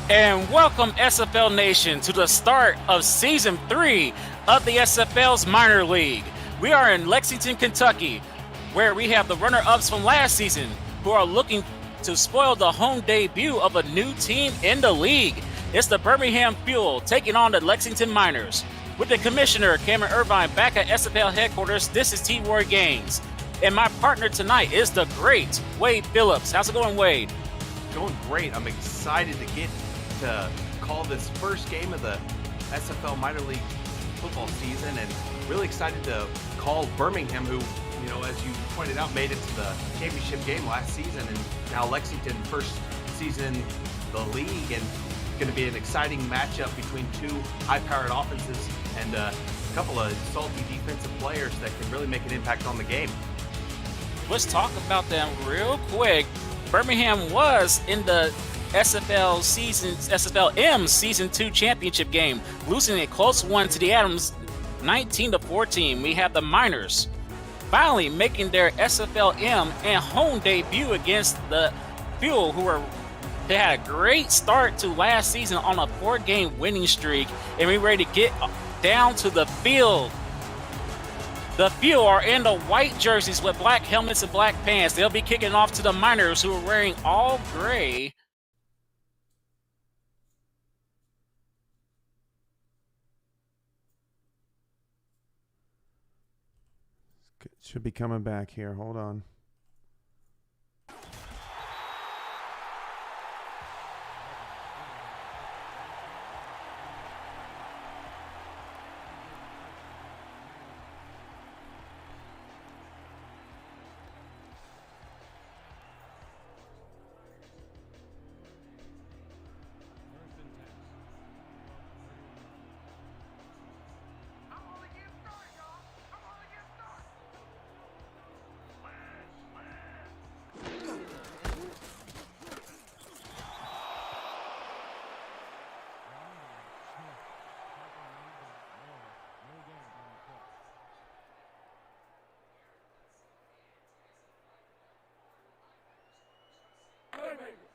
And welcome SFL Nation to the start of Season 3 of the SFL's Minor League. We are in Lexington, Kentucky, where we have the runner-ups from last season who are looking to spoil the home debut of a new team in the league. It's the Birmingham Fuel taking on the Lexington Miners. With the commissioner, Cameron Irvine, back at SFL headquarters, this is T-Roy Gaines. And my partner tonight is the great Wade Phillips. How's it going, Wade? Going great. I'm excited to get to call this first game of the SFL minor league football season, and really excited to call Birmingham, who, you know, as you pointed out, made it to the championship game last season, and now Lexington first season the league, and going to be an exciting matchup between two high-powered offenses and a couple of salty defensive players that can really make an impact on the game. Let's talk about them real quick. Birmingham was in the SFLm Season 2 championship game, losing a close one to the Adams 19-14. We have the Miners finally making their SFLm and home debut against the Fuel, they had a great start to last season on a 4-game winning streak, and we're ready to get down to the field. The Fuel are in the white jerseys with black helmets and black pants. They'll be kicking off to the Miners, who are wearing all gray. Should be coming back here. Hold on.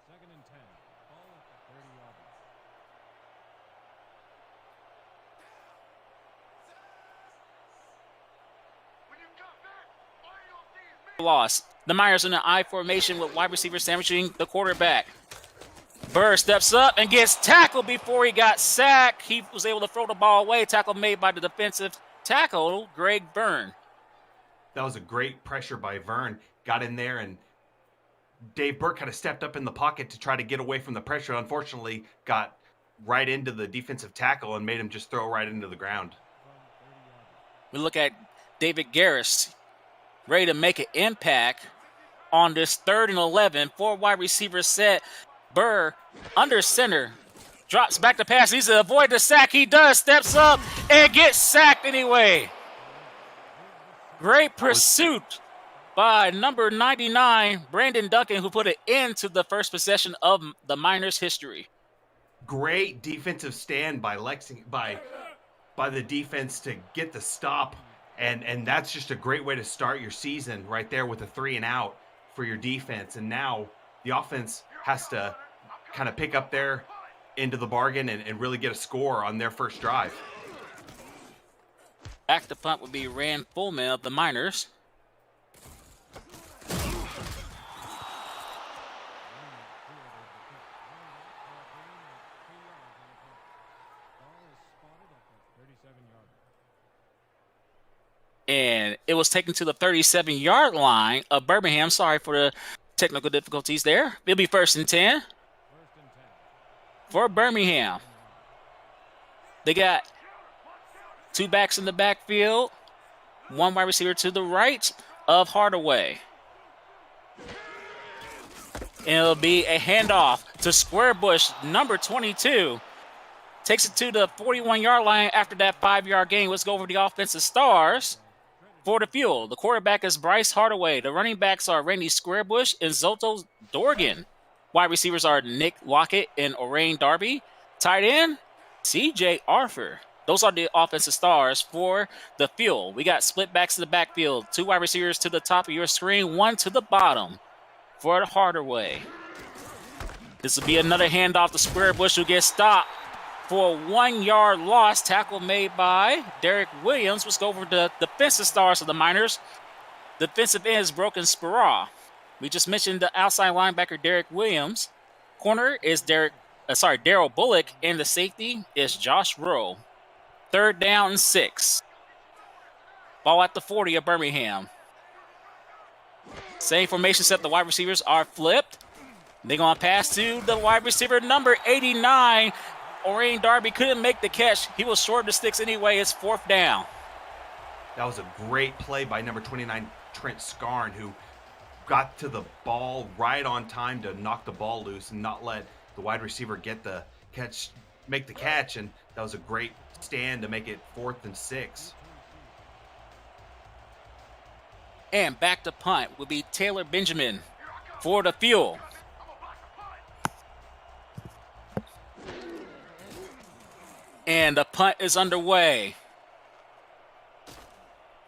Second and 10. Ball at the 30-yard line. Loss. The Miners in an I formation with wide receiver sandwiching the quarterback. Burr steps up and gets tackled before he got sacked. He was able to throw the ball away. Tackle made by the defensive tackle, Greg Byrne. That was a great pressure by Vern. Got in there, and Dave Burke kind of stepped up in the pocket to try to get away from the pressure. Unfortunately, got right into the defensive tackle and made him just throw right into the ground. We look at David Garris, ready to make an impact on this 3rd and 11. 4 wide receivers set. Burr under center. Drops back to pass. Needs to avoid the sack. He does. Steps up and gets sacked anyway. Great pursuit by number 99, Brandon Duncan, who put an end to the first possession of the Miners' history. Great defensive stand by Lexington, by the defense to get the stop, and that's just a great way to start your season right there with a 3 and out for your defense. And now the offense has to kind of pick up their end of the bargain and really get a score on their first drive. Back to punt would be Rand Fullman of the Miners. And it was taken to the 37-yard line of Birmingham. Sorry for the technical difficulties there. It'll be 1st and 10 for Birmingham. They got 2 backs in the backfield, 1 wide receiver to the right of Hardaway. And it'll be a handoff to Squarebush, number 22. Takes it to the 41-yard line after that 5-yard gain. Let's go over the offensive stars for the Fuel. The quarterback is Bryce Hardaway. The running backs are Randy Squarebush and Zoto Dorgan. Wide receivers are Nick Lockett and Orain Darby. Tight end, C.J. Arthur. Those are the offensive stars for the Fuel. We got split backs in the backfield. 2 wide receivers to the top of your screen, 1 to the bottom for Hardaway. This will be another handoff to Square Bush, who gets stopped for a 1-yard loss. Tackle made by Derek Williams. Let's go over the defensive stars of the Miners. Defensive end is Broken Spera. We just mentioned the outside linebacker Derek Williams. Corner is Daryl Bullock, and the safety is Josh Rowe. 3rd down and 6. Ball at the 40 of Birmingham. Same formation set. The wide receivers are flipped. They're going to pass to the wide receiver number 89. Orain Darby couldn't make the catch. He was short of the sticks anyway. It's 4th down. That was a great play by number 29, Trent Scarn, who got to the ball right on time to knock the ball loose and not let the wide receiver make the catch, and that was a great stand to make it 4th and 6. And back to punt will be Taylor Benjamin for the Fuel. And the punt is underway.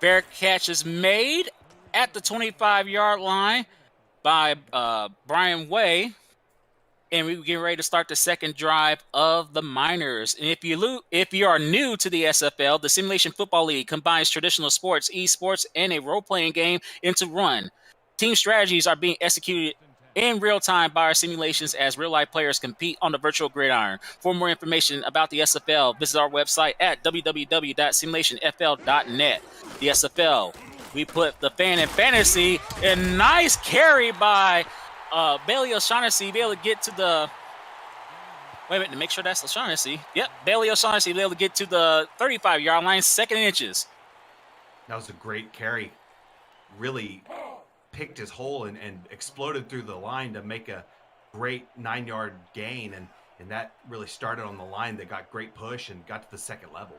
Fair catch is made at the 25-yard line by Brian Way. And we're getting ready to start the second drive of the Miners. And if you are new to the SFL, the Simulation Football League combines traditional sports, esports, and a role-playing game into one. Team strategies are being executed in real time by our simulations as real-life players compete on the virtual gridiron. For more information about the SFL, visit our website at www.simulationfl.net. The SFL, we put the fan in fantasy. And nice carry by Bailey O'Shaughnessy, be able to get to the... Wait a minute, to make sure that's O'Shaughnessy. Yep, Bailey O'Shaughnessy be able to get to the 35-yard line, 2nd inches. That was a great carry. Really picked his hole and exploded through the line to make a great 9-yard gain. And that really started on the line. That got great push and got to the 2nd level.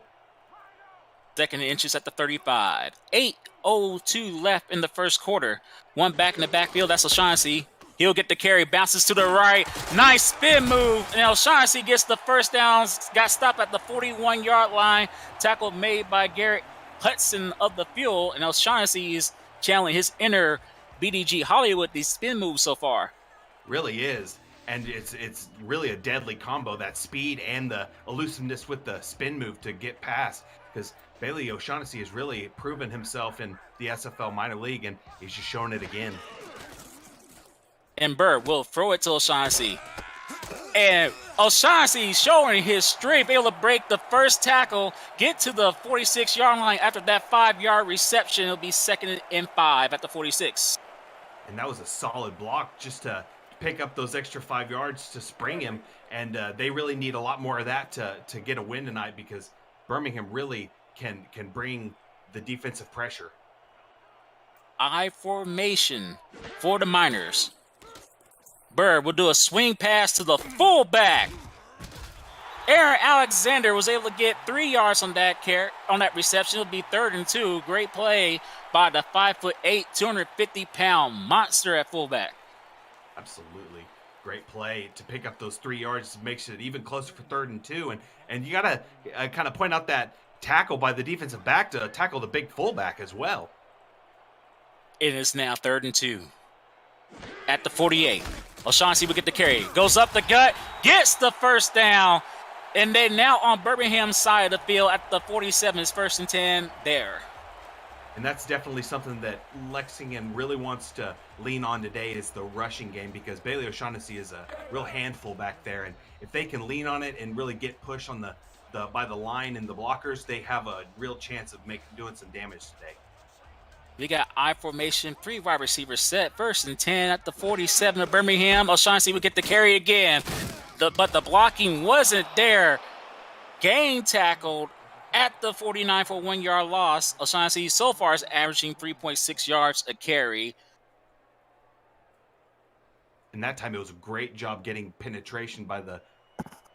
2nd inches at the 35. 8:02 left in the first quarter. One back in the backfield, that's O'Shaughnessy. He'll get the carry, bounces to the right. Nice spin move. And O'Shaughnessy gets the first down. Got stopped at the 41-yard line. Tackle made by Garrett Hudson of the Fuel. And O'Shaughnessy is channeling his inner BDG Hollywood, these spin moves so far. Really is. And it's really a deadly combo, that speed and the elusiveness with the spin move to get past. Because Bailey O'Shaughnessy has really proven himself in the SFL minor league, and he's just showing it again. And Bird will throw it to O'Shaughnessy. And O'Shaughnessy showing his strength, able to break the first tackle, get to the 46-yard line after that 5-yard reception. It'll be 2nd and 5 at the 46. And that was a solid block just to pick up those extra 5 yards to spring him. And they really need a lot more of that to get a win tonight, because Birmingham really can bring the defensive pressure. I formation for the Miners. Bird will do a swing pass to the fullback. Aaron Alexander was able to get 3 yards on that reception. It'll be 3rd and 2. Great play by the 5'8", 250-pound monster at fullback. Absolutely. Great play to pick up those 3 yards. Makes it even closer for 3rd and 2. And you got to kind of point out that tackle by the defensive back to tackle the big fullback as well. It is now 3rd and 2 at the 48. O'Shaughnessy will get the carry. Goes up the gut, gets the first down, and then now on Birmingham's side of the field at the 47. It's 1st and 10 there. And that's definitely something that Lexington really wants to lean on today, is the rushing game, because Bailey O'Shaughnessy is a real handful back there. And if they can lean on it and really get push on by the line and the blockers, they have a real chance of doing some damage today. We got I formation, 3 wide receivers set. 1st and 10 at the 47 of Birmingham. O'Shaughnessy would get the carry again, but the blocking wasn't there. Gain tackled at the 49 for a 1-yard loss. O'Shaughnessy so far is averaging 3.6 yards a carry. And that time it was a great job getting penetration by the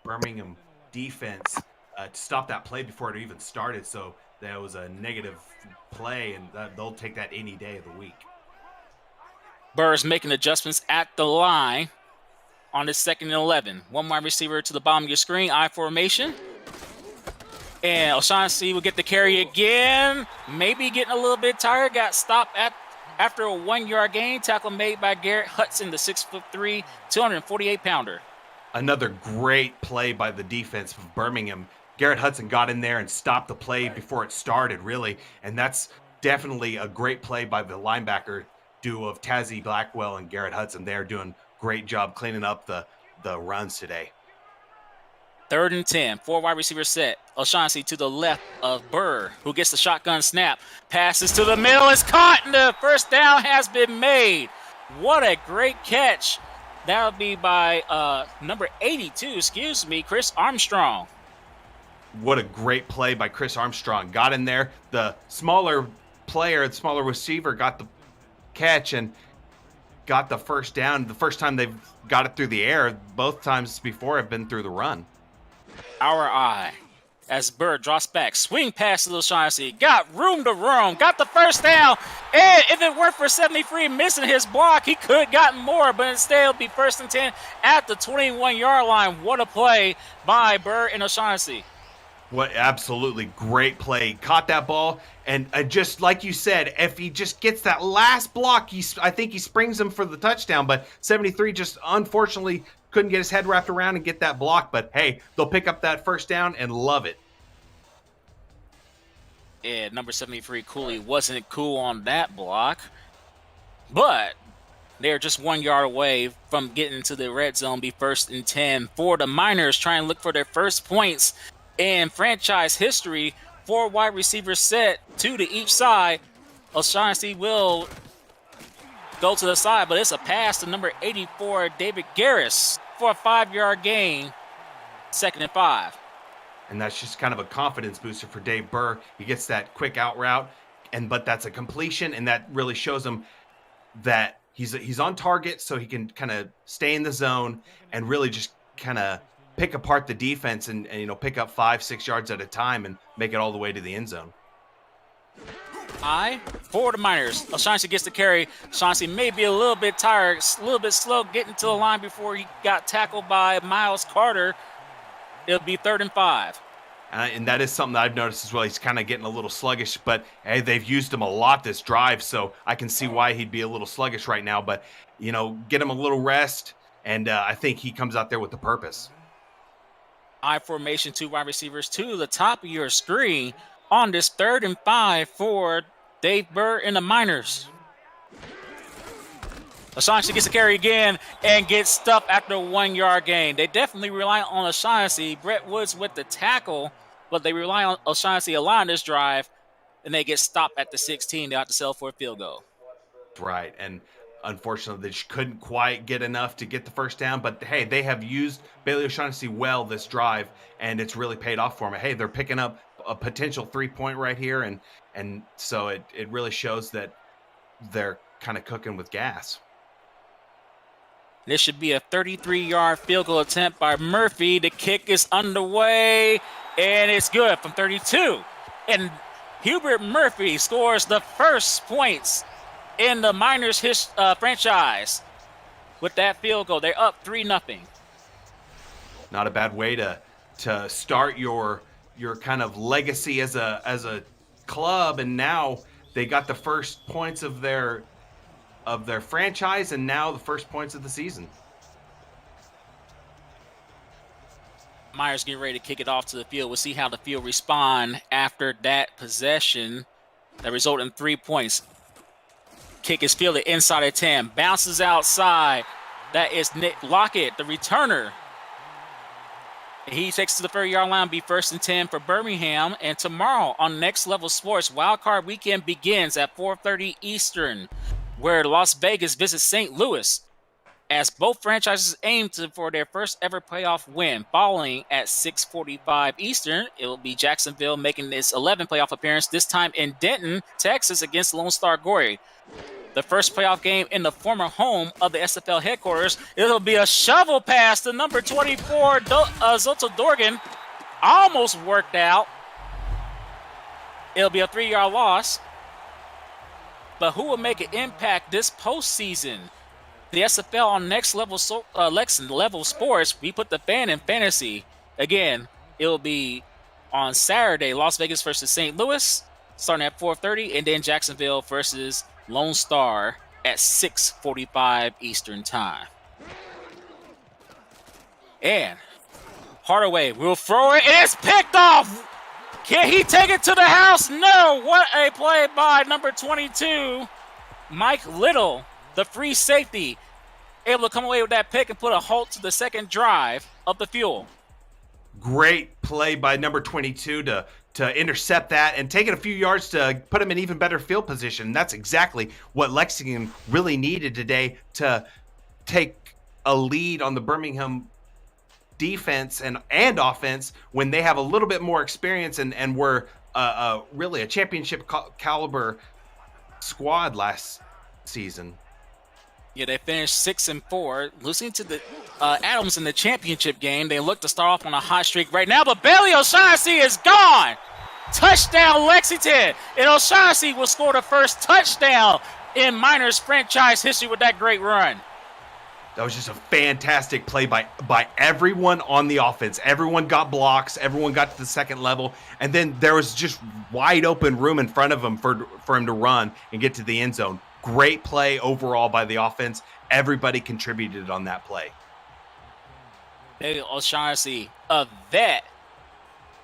Birmingham defense to stop that play before it even started. So that was a negative play, and they'll take that any day of the week. Burr's making adjustments at the line on his 2nd and 11. 1 wide receiver to the bottom of your screen, I formation. And O'Shaughnessy will get the carry again. Maybe getting a little bit tired. Got stopped after a 1-yard gain. Tackle made by Garrett Hudson, the 6'3", 248-pounder. another great play by the defense of Birmingham. Garrett Hudson got in there and stopped the play before it started, really. And that's definitely a great play by the linebacker duo of Tazzy Blackwell and Garrett Hudson. They're doing a great job cleaning up the runs today. 3rd and 10, 4 wide receiver set. O'Shaughnessy to the left of Burr, who gets the shotgun snap. Passes to the middle, is caught, and the first down has been made. What a great catch. That'll be by number 82, Chris Armstrong. What a great play by Chris Armstrong. Got in there. The smaller player, the smaller receiver got the catch and got the first down. The first time they've got it through the air, both times before have been through the run. Our eye as Burr drops back, swing pass to O'Shaughnessy, got room to roam, got the first down, and if it weren't for 73 missing his block, he could have gotten more, but instead it'll be 1st and 10 at the 21-yard line. What a play by Burr and O'Shaughnessy. What absolutely great play. Caught that ball, and just like you said, if he just gets that last block, I think he springs him for the touchdown, but 73 just unfortunately couldn't get his head wrapped around and get that block. But hey, they'll pick up that first down and love it. Yeah, number 73, Cooley, wasn't cool on that block, but they're just 1 yard away from getting to the red zone. Be 1st and 10 for the Miners, trying to look for their first points in franchise history. 4 wide receivers set, 2 to each side. O'Shaughnessy will go to the side, but it's a pass to number 84, David Garris, for a 5-yard gain. 2nd and 5. And that's just kind of a confidence booster for Dave Burr. He gets that quick out route, but that's a completion, and that really shows him that he's on target, so he can kind of stay in the zone and really just kind of pick apart the defense and pick up 5-6 yards at a time and make it all the way to the end zone. For the Miners, O'Shaughnessy gets the carry. O'Shaughnessy may be a little bit tired, a little bit slow getting to the line before he got tackled by Miles Carter. It'll be 3rd and 5. And that is something that I've noticed as well. He's kind of getting a little sluggish, but hey, they've used him a lot this drive, so I can see why he'd be a little sluggish right now. But, get him a little rest, and I think he comes out there with the purpose. I formation, 2 wide receivers to the top of your screen on this 3rd and 5 for Dave Burr and the Miners. O'Shaughnessy gets the carry again and gets stuffed after a 1-yard gain. They definitely rely on O'Shaughnessy. Brett Woods with the tackle, but they rely on O'Shaughnessy a lot on this drive, and they get stopped at the 16. They have to settle for a field goal. Right, and unfortunately, they just couldn't quite get enough to get the first down. But, hey, they have used Bailey O'Shaughnessy well this drive, and it's really paid off for them. Hey, they're picking up a potential 3-point right here, and so it really shows that they're kind of cooking with gas. This should be a 33-yard field goal attempt by Murphy. The kick is underway, and it's good from 32. And Hubert Murphy scores the first points in the Miners franchise with that field goal. They're up 3-0. Not a bad way to start your kind of legacy as a club, and now they got the first points of their franchise, and now the first points of the season. Myers getting ready to kick it off to the field. We'll see how the field respond after that possession that resulted in 3 points. Kick is fielded inside of 10. Bounces outside. That is Nick Lockett, the returner. He takes to the 30-yard line, be 1st and 10 for Birmingham. And tomorrow on Next Level Sports, Wildcard Weekend begins at 4:30 Eastern, where Las Vegas visits St. Louis, as both franchises aim for their first ever playoff win. Following at 6:45 Eastern, it will be Jacksonville making its 11th playoff appearance, this time in Denton, Texas, against Lone Star Glory. The first playoff game in the former home of the SFL headquarters. It'll be a shovel pass to number 24, Zoto Dorgan. Almost worked out. It'll be a 3-yard loss. But who will make an impact this postseason? The SFL on Next Level Level Sports. We put the fan in fantasy. Again, it will be on Saturday, Las Vegas versus St. Louis, starting at 4:30, and then Jacksonville versus Lone Star at 6:45 Eastern time. And Hardaway will throw it, and it's picked off. Can he take it to the house? No. What a play by number 22, Mike Little, the free safety, able to come away with that pick and put a halt to the second drive of the Fuel. Great play by number 22 to intercept that and take it a few yards to put him in even better field position. That's exactly what Lexington really needed today to take a lead on the Birmingham defense and offense when they have a little bit more experience and were really a championship caliber squad last season. Yeah, they finished 6-4, losing to the Adams in the championship game. They look to start off on a hot streak right now, but Bailey O'Shaughnessy is gone. Touchdown, Lexington. And O'Shaughnessy will score the first touchdown in Miners franchise history with that great run. That was just a fantastic play by everyone on the offense. Everyone got blocks. Everyone got to the second level. And then there was just wide open room in front of him for him to run and get to the end zone. Great play overall by the offense. Everybody contributed on that play. Bailey O'Shaughnessy, a vet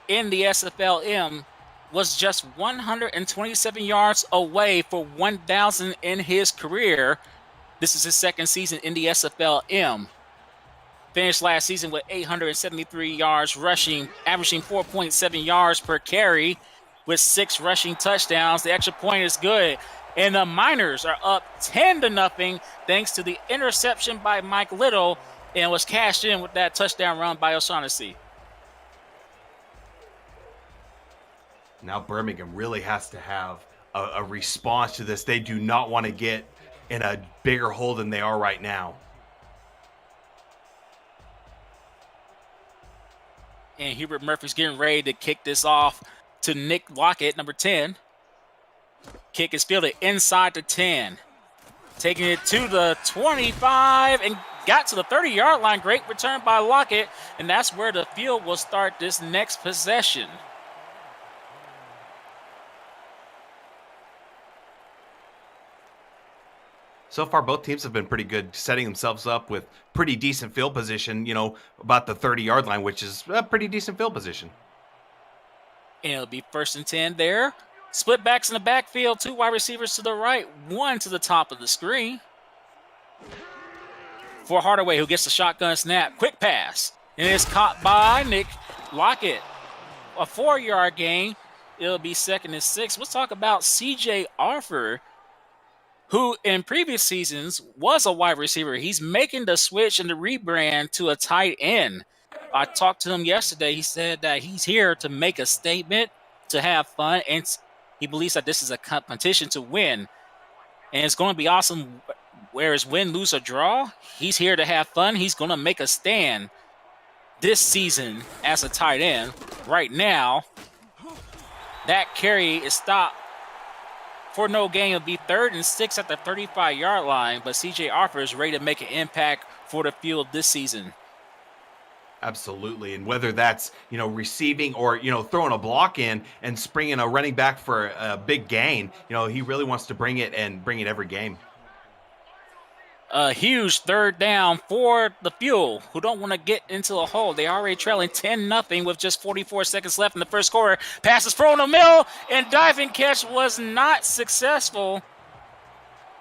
in the SFLm, was just 127 yards away for 1,000 in his career. This is his second season in the SFLm. Finished last season with 873 yards rushing, averaging 4.7 yards per carry with 6 rushing touchdowns. The extra point is good. And the Miners are up 10-0 thanks to the interception by Mike Little, and was cashed in with that touchdown run by O'Shaughnessy. Now Birmingham really has to have a response to this. They do not want to get in a bigger hole than they are right now. And Hubert Murphy's getting ready to kick this off to Nick Lockett, number 10. Kick is fielded inside the 10. Taking it to the 25 and got to the 30-yard line. Great return by Lockett, and that's where the field will start this next possession. So far, both teams have been pretty good, setting themselves up with pretty decent field position, about the 30-yard line, which is a pretty decent field position. And it'll be 1st and 10 there. Split backs in the backfield, 2 wide receivers to the right, 1 to the top of the screen. For Hardaway, who gets the shotgun snap. Quick pass. And it's caught by Nick Lockett. A 4-yard gain. It'll be 2nd and 6. Let's talk about C.J. Arthur, who in previous seasons was a wide receiver. He's making the switch and the rebrand to a tight end. I talked to him yesterday. He said that he's here to make a statement, to have fun, and he believes that this is a competition to win. And it's going to be awesome. Whereas win, lose, or draw, he's here to have fun. He's going to make a stand this season as a tight end. Right now, that carry is stopped for no gain. It'll be 3rd and 6 at the 35-yard line, but C.J. Arthur is ready to make an impact for the field this season. Absolutely. And whether that's, receiving or, throwing a block in and springing a running back for a big gain, he really wants to bring it every game. A huge 3rd down for the Fuel, who don't want to get into a hole. They already trailing 10-0 with just 44 seconds left in the first quarter. Pass is thrown in the middle, and diving catch was not successful.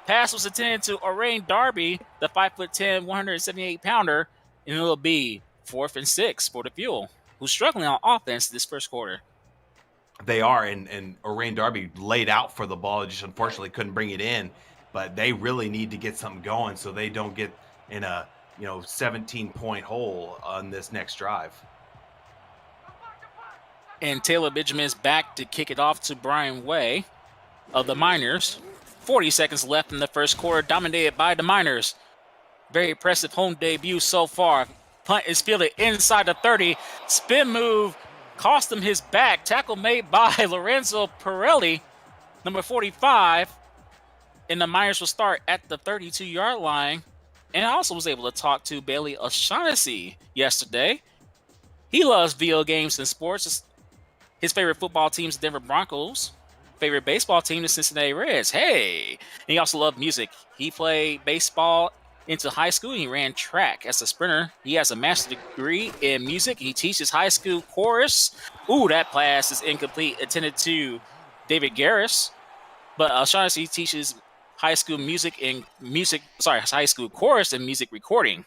Pass was intended to Orain Darby, the 5'10", 178-pounder, and it'll be 4th and 6 for the Fuel, who's struggling on offense this first quarter. They are, and Orain Darby laid out for the ball, just unfortunately couldn't bring it in. But they really need to get something going so they don't get in a 17-point hole on this next drive. And Taylor Benjamin's back to kick it off to Brian Way of the Miners. 40 seconds left in the first quarter, dominated by the Miners. Very impressive home debut so far. Punt is fielded inside the 30. Spin move cost him his back. Tackle made by Lorenzo Pirelli, number 45. And the Miners will start at the 32-yard line. And I also was able to talk to Bailey O'Shaughnessy yesterday. He loves video games and sports. His favorite football team is the Denver Broncos. Favorite baseball team is Cincinnati Reds. Hey! And he also loved music. He played baseball into high school. He ran track as a sprinter. He has a master's degree in music. He teaches high school chorus. Ooh, that pass is incomplete. Intended to David Garris. But O'Shaughnessy teaches high school high school chorus and music recording.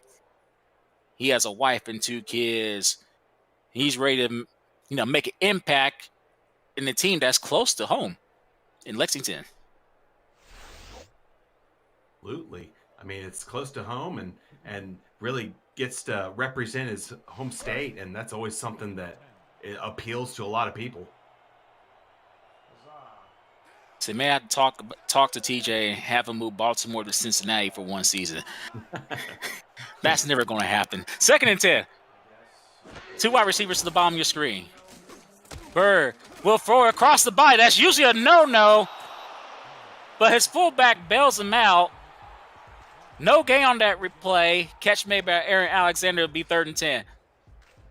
He has a wife and 2 kids. He's ready to, make an impact in the team that's close to home in Lexington. Absolutely. I mean, it's close to home and really gets to represent his home state, and that's always something that appeals to a lot of people. So may I talk to TJ and have him move Baltimore to Cincinnati for 1 season? That's never going to happen. 2nd and 10. 2 wide receivers to the bottom of your screen. Bird will throw it across the body. That's usually a no-no, but his fullback bails him out. No gain on that replay. Catch made by Aaron Alexander will be 3rd and 10.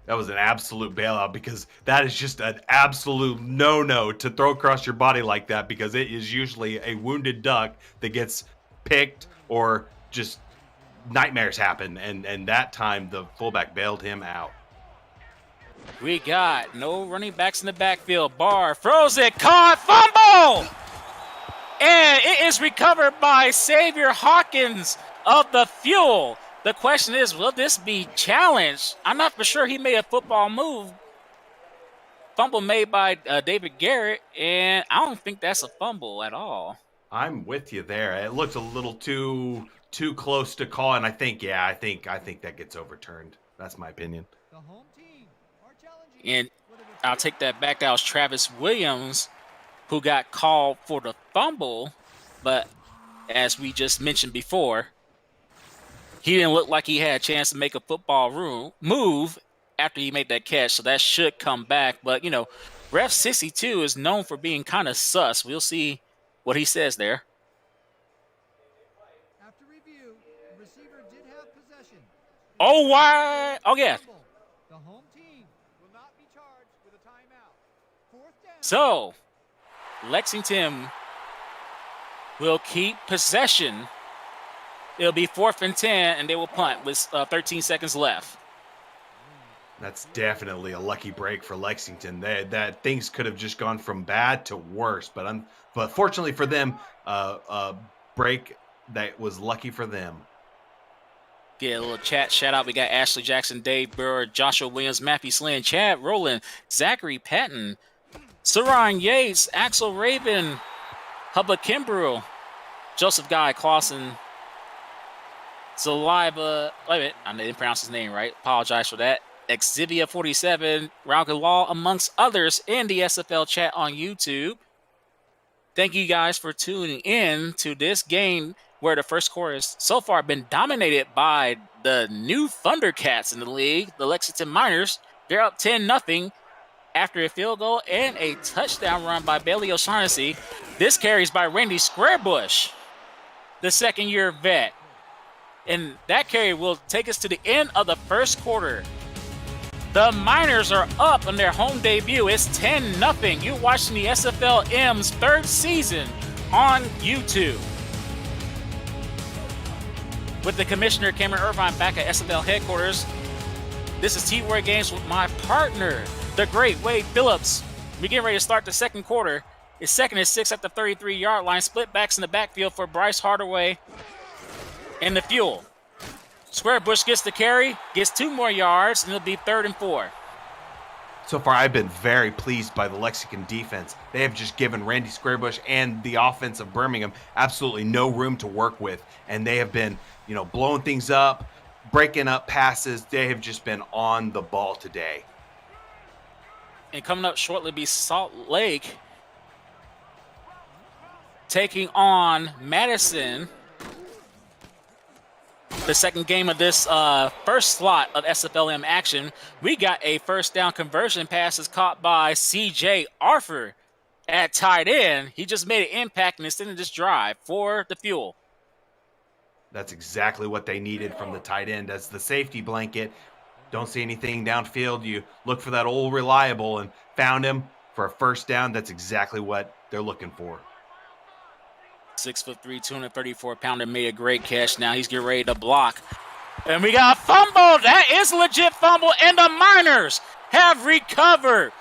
That was an absolute bailout, because that is just an absolute no-no to throw across your body like that, because it is usually a wounded duck that gets picked or just nightmares happen. And that time the fullback bailed him out. We got no running backs in the backfield. Barr throws it, caught, fumble! And it is recovered by Xavier Hawkins of the Fuel. The question is, will this be challenged? I'm not for sure he made a football move. Fumble made by David Garrett, and I don't think that's a fumble at all. I'm with you there. It looked a little too close to call, and I think that gets overturned. That's my opinion. The home team are challenging. And I'll take that back. That was Travis Williams who got called for the fumble, but as we just mentioned before, he didn't look like he had a chance to make a football move after he made that catch, so that should come back. But, Ref 62 is known for being kind of sus. We'll see what he says there. After review, the receiver did have possession. Oh, why? Oh, yeah. The home team will not be charged with a timeout. 4th down. So, Lexington will keep possession. It'll be 4th and 10, and they will punt with 13 seconds left. That's definitely a lucky break for Lexington. That things could have just gone from bad to worse, but fortunately for them, a break that was lucky for them. Get a little chat shout out. We got Ashley Jackson, Dave Burr, Joshua Williams, Matthew Slynn, Chad Rowland, Zachary Patton, Saron Yates, Axel Raven, Hubba Kimbrough, Joseph Guy Clausen, Saliva. Wait a minute, I didn't pronounce his name right. Apologize for that. Exivia 47, Rauke Law, amongst others in the SFL chat on YouTube. Thank you guys for tuning in to this game where the first quarter has so far been dominated by the new Thundercats in the league, the Lexington Miners. They're up 10-0 after a field goal and a touchdown run by Bailey O'Shaughnessy. This carries by Randy Squarebush, the second-year vet. And that carry will take us to the end of the first quarter. The Miners are up on their home debut. It's 10-0. You're watching the SFLm's 3rd season on YouTube. With the commissioner, Cameron Irvine, back at SFL headquarters. This is T-Word Games with my partner, the great Wade Phillips. We're getting ready to start the second quarter. It's 2nd and 6 at the 33-yard line. Split backs in the backfield for Bryce Hardaway and the Fuel. Squarebush gets the carry, gets 2 more yards, and it'll be 3rd and 4. So far, I've been very pleased by the Lexington defense. They have just given Randy Squarebush and the offense of Birmingham absolutely no room to work with. And they have been, blowing things up, breaking up passes. They have just been on the ball today. And coming up shortly will be Salt Lake taking on Madison. The second game of this first slot of SFLm action. We got a first down conversion passes caught by C.J. Arthur at tight end. He just made an impact and extended this drive for the Fuel. That's exactly what they needed from the tight end as the safety blanket. Don't see anything downfield. You look for that old reliable and found him for a first down. That's exactly what they're looking for. 6'3", 234-pounder made a great catch. Now he's getting ready to block. And we got a fumble. That is a legit fumble, and the Miners have recovered.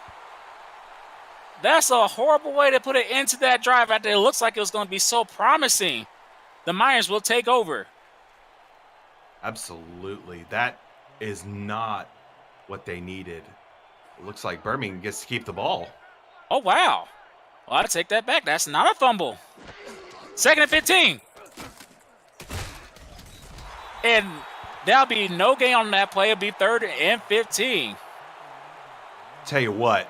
That's a horrible way to put it into that drive after it looks like it was going to be so promising. The Miners will take over. Absolutely. That is not what they needed. It looks like Birmingham gets to keep the ball. Oh, wow. Well, I take that back. That's not a fumble. 2nd and 15. And there'll be no gain on that play. It'll be 3rd and 15. Tell you what,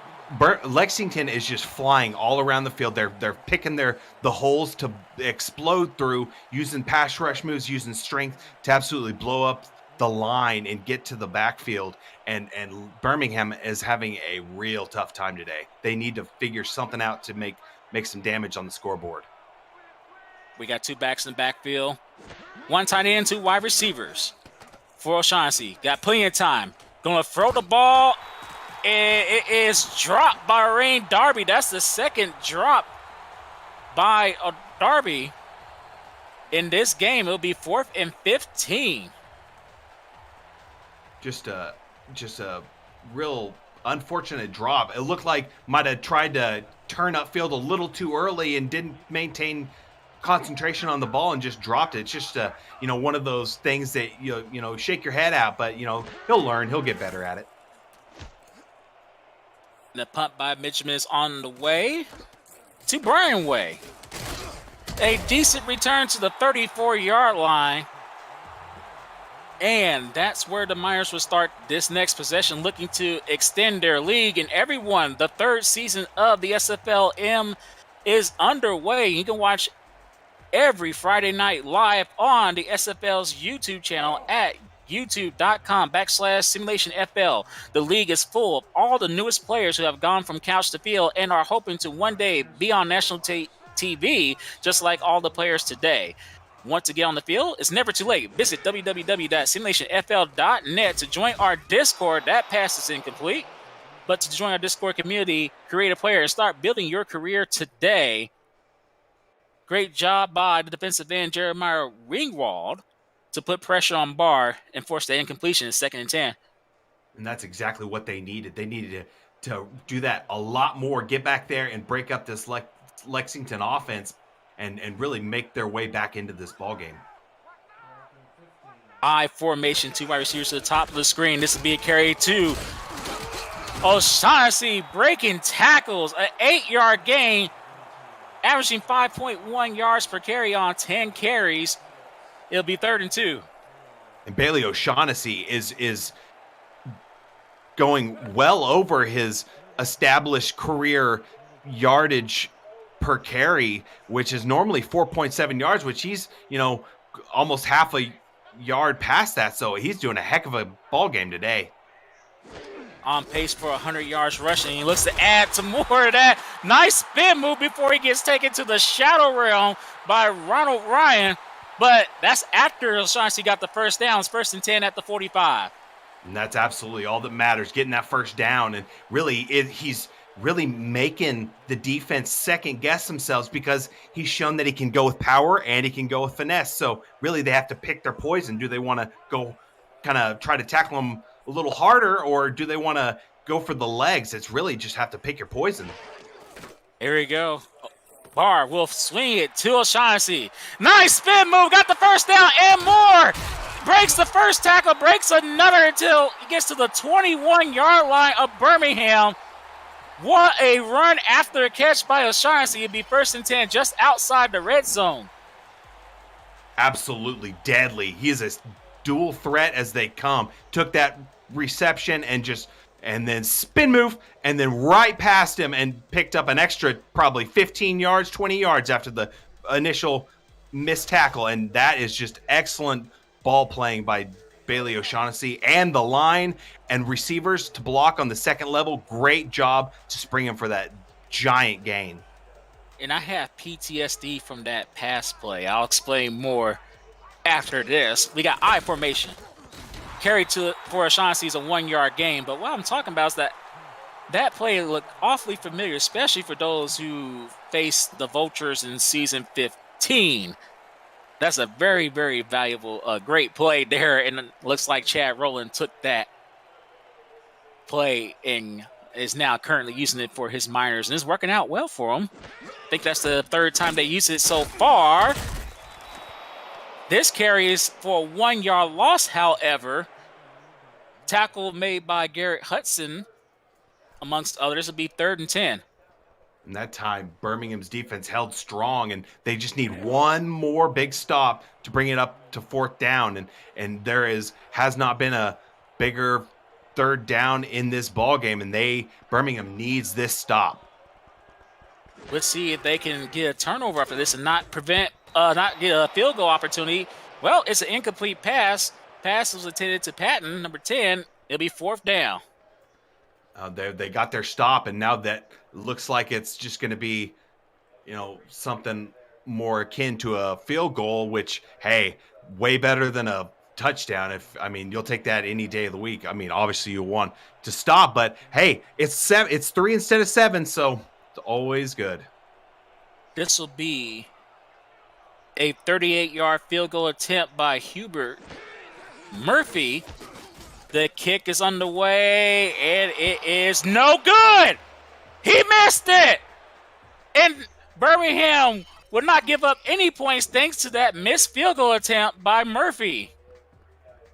Lexington is just flying all around the field. They're picking the holes to explode through, using pass rush moves, using strength to absolutely blow up the line and get to the backfield. And Birmingham is having a real tough time today. They need to figure something out to make some damage on the scoreboard. We got 2 backs in the backfield. 1 tight end, 2 wide receivers. For O'Shaughnessy, got plenty of time. Going to throw the ball. And it is dropped by Rain Darby. That's the 2nd drop by Darby in this game. It'll be 4th and 15. Just a real unfortunate drop. It looked like might have tried to turn upfield a little too early and didn't maintain concentration on the ball and just dropped it. It's just one of those things that you shake your head at, but he'll learn. He'll get better at it. The punt by Benjamin is on the way to Brian Way. A decent return to the 34-yard line. And that's where the Miners will start this next possession, looking to extend their league. And everyone, the 3rd season of the SFLm is underway. You can watch every Friday night live on the SFL's YouTube channel at youtube.com/SimulationFL. The league is full of all the newest players who have gone from couch to field and are hoping to one day be on national TV, just like all the players today. Want to get on the field? It's never too late. Visit www.simulationfl.net to join our Discord. That pass is incomplete. But to join our Discord community, create a player, and start building your career today. Great job by the defensive end, Jeremiah Ringwald, to put pressure on Barr and force the incompletion in 2nd and 10. And that's exactly what they needed. They needed to do that a lot more, get back there and break up this Lexington offense and really make their way back into this ball game. I formation, 2 wide receivers to the top of the screen. This will be a carry to O'Shaughnessy, breaking tackles, an 8-yard gain, averaging 5.1 yards per carry on 10 carries. It'll be 3rd and 2. And Bailey O'Shaughnessy is going well over his established career yardage per carry, which is normally 4.7 yards, which he's, almost half a yard past that. So he's doing a heck of a ball game today. On pace for 100 yards rushing. He looks to add some more of that. Nice spin move before he gets taken to the shadow realm by Ronald Ryan. But that's after O'Shaughnessy got the first down. It's 1st and 10 at the 45. And that's absolutely all that matters, getting that first down. And really, he's really making the defense second guess themselves because he's shown that he can go with power and he can go with finesse. So really, they have to pick their poison. Do they want to go kind of try to tackle him a little harder, or do they want to go for the legs? It's really just have to pick your poison. Here we go. Barr will swing it to O'Shaughnessy. Nice spin move. Got the first down and more. Breaks the first tackle, breaks another until he gets to the 21-yard line of Birmingham. What a run after a catch by O'Shaughnessy. It'd be 1st and 10 just outside the red zone. Absolutely deadly. He is a dual threat as they come. Took that reception and then spin move, and then right past him and picked up an extra probably 15 yards, 20 yards after the initial missed tackle. And that is just excellent ball playing by Bailey O'Shaughnessy and the line and receivers to block on the second level. Great job to spring him for that giant gain. And I have PTSD from that pass play. I'll explain more after this. We got I formation. Carry for O'Shaughnessy is a 1-yard gain, but what I'm talking about is that play looked awfully familiar, especially for those who faced the Vultures in season 15. That's a very, very valuable, great play there. And it looks like Chad Rowland took that play and is now currently using it for his minors. And it's working out well for him. I think that's the third time they used it so far. This carry is for a 1-yard loss, however. Tackle made by Garrett Hudson, amongst others. It'll be 3rd and 10. And that time, Birmingham's defense held strong, and they just need one more big stop to bring it up to 4th down. And there has not been a bigger 3rd down in this ball game, and Birmingham needs this stop. Let's see if they can get a turnover after this and not get a field goal opportunity. Well, it's an incomplete pass. Pass was intended to Patton, number 10. It'll be 4th down. They got their stop, and now that looks like it's just going to be, something more akin to a field goal, which, hey, way better than a touchdown. You'll take that any day of the week. Obviously you want to stop, but hey, it's 3 instead of 7, so it's always good. This will be a 38-yard field goal attempt by Hubert Murphy. The kick is underway, and it is no good. He missed it. And Birmingham would not give up any points thanks to that missed field goal attempt by Murphy.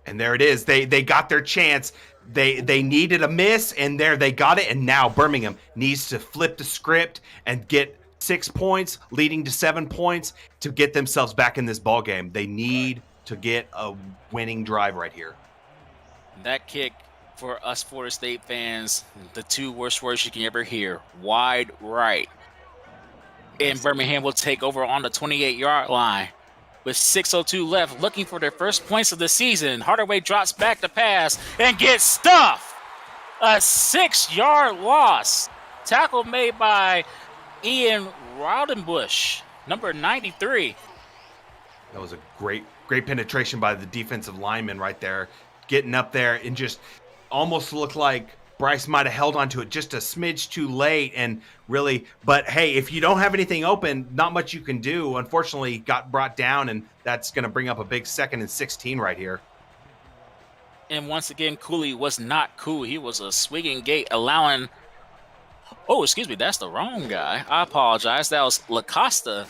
And there it is. They got their chance. They needed a miss, and there they got it. And now Birmingham needs to flip the script and get 6 points, leading to 7 points to get themselves back in this ball game. They need to get a winning drive right here. That kick, for us Florida State fans, the 2 worst words you can ever hear: wide right. And Birmingham will take over on the 28-yard line with 6:02 left, looking for their first points of the season. Hardaway drops back to pass and gets stuffed. A 6-yard loss. Tackle made by Ian Raudenbush, number 93. That was a great penetration by the defensive lineman right there, getting up there and just almost looked like Bryce might have held onto it just a smidge too late, and really, but hey, if you don't have anything open, not much you can do. Unfortunately, got brought down, and that's going to bring up a big 2nd and 16 right here. And once again, Cooley was not cool. He was a swinging gate, allowing... Oh, excuse me, that's the wrong guy. I apologize. That was LaCosta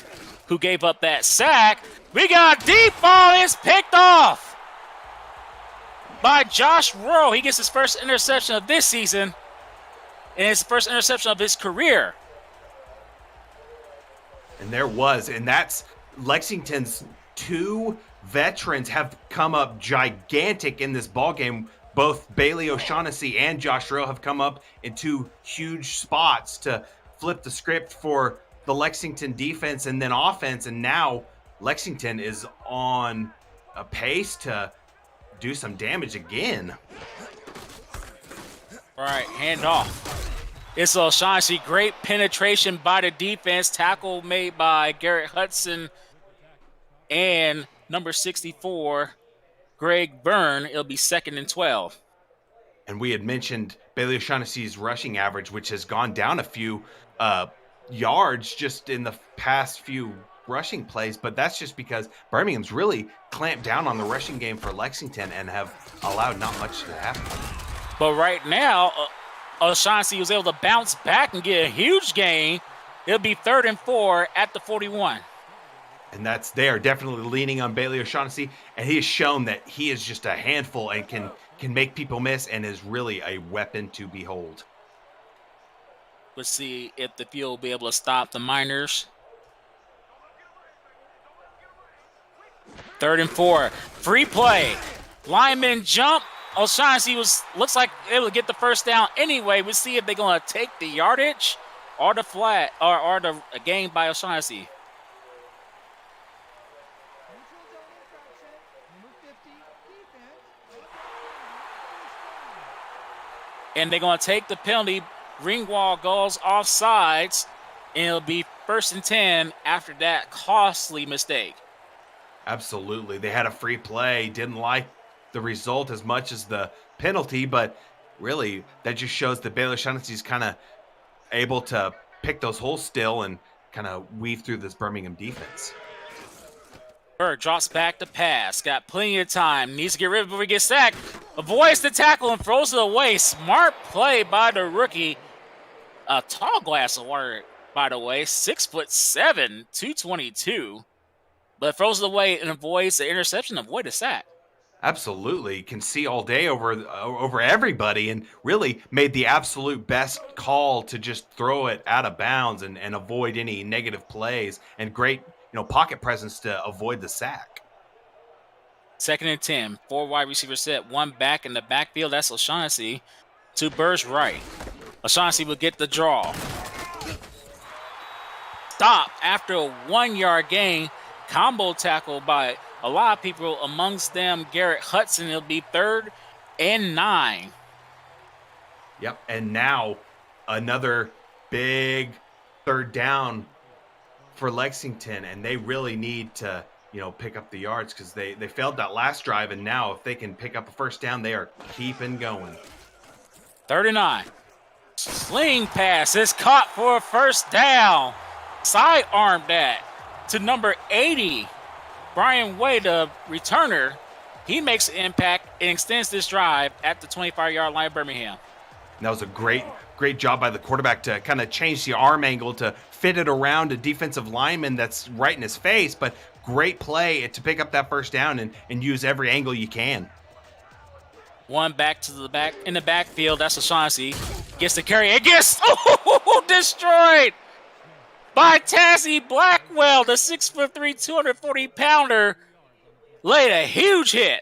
who gave up that sack. We got a deep ball. It's picked off by Josh Rowe. He gets his first interception of this season and his first interception of his career. And that's Lexington's 2 veterans have come up gigantic in this ball game. Both Bailey O'Shaughnessy and Josh Rowe have come up in 2 huge spots to flip the script for the Lexington defense and then offense. And now Lexington is on a pace to do some damage again. All right, handoff. It's O'Shaughnessy. Great penetration by the defense. Tackle made by Garrett Hudson and number 64, Greg Byrne. It'll be 2nd and 12. And we had mentioned Bailey O'Shaughnessy's rushing average, which has gone down a few yards just in the past few rushing plays, but that's just because Birmingham's really clamped down on the rushing game for Lexington and have allowed not much to happen. But right now, O'Shaughnessy was able to bounce back and get a huge gain. It'll be 3rd and 4 at the 41. And they are definitely leaning on Bailey O'Shaughnessy, and he has shown that he is just a handful and can make people miss and is really a weapon to behold. Let's see if the field will be able to stop the Miners. 3rd and 4. Free play. Lineman jump. O'Shaughnessy looks like able to get the first down anyway. We'll see if they're going to take the yardage or the flat or the gain by O'Shaughnessy. And they're going to take the penalty. Ringwald goes offsides, and it'll be 1st and 10 after that costly mistake. Absolutely. They had a free play, didn't like the result as much as the penalty, but really that just shows that Bailey O'Shaughnessy's kind of able to pick those holes still and kind of weave through this Birmingham defense. Bird drops back to pass. Got plenty of time. Needs to get rid of it before he gets sacked. Avoids the tackle and throws it away. Smart play by the rookie. A tall glass of water, by the way. 6'7", 222. But throws it away and avoids the interception, avoid a sack. Absolutely. Can see all day over everybody, and really made the absolute best call to just throw it out of bounds and avoid any negative plays, and great, pocket presence to avoid the sack. 2nd and 10. 4 wide receiver set, 1 back in the backfield. That's O'Shaughnessy to Bird's right. O'Shaughnessy will get the draw. Stop after a 1-yard gain. Combo tackle by a lot of people, amongst them Garrett Hudson. It'll be 3rd and 9. Yep, and now another big 3rd down for Lexington, and they really need to, pick up the yards because they failed that last drive, and now if they can pick up a 1st down, they are keeping going. 3rd and 9. Sling pass is caught for a 1st down. Sidearm that to number 80. Brian Way, the returner, he makes an impact and extends this drive at the 25-yard line of Birmingham. And that was a great job by the quarterback to kind of change the arm angle to fit it around a defensive lineman that's right in his face, but great play to pick up that 1st down and use every angle you can. 1 back to the back in the backfield. That's O'Shaughnessy. Gets the carry. It gets destroyed by Tazzy Blackwell, the 6'3", 240-pounder, laid a huge hit.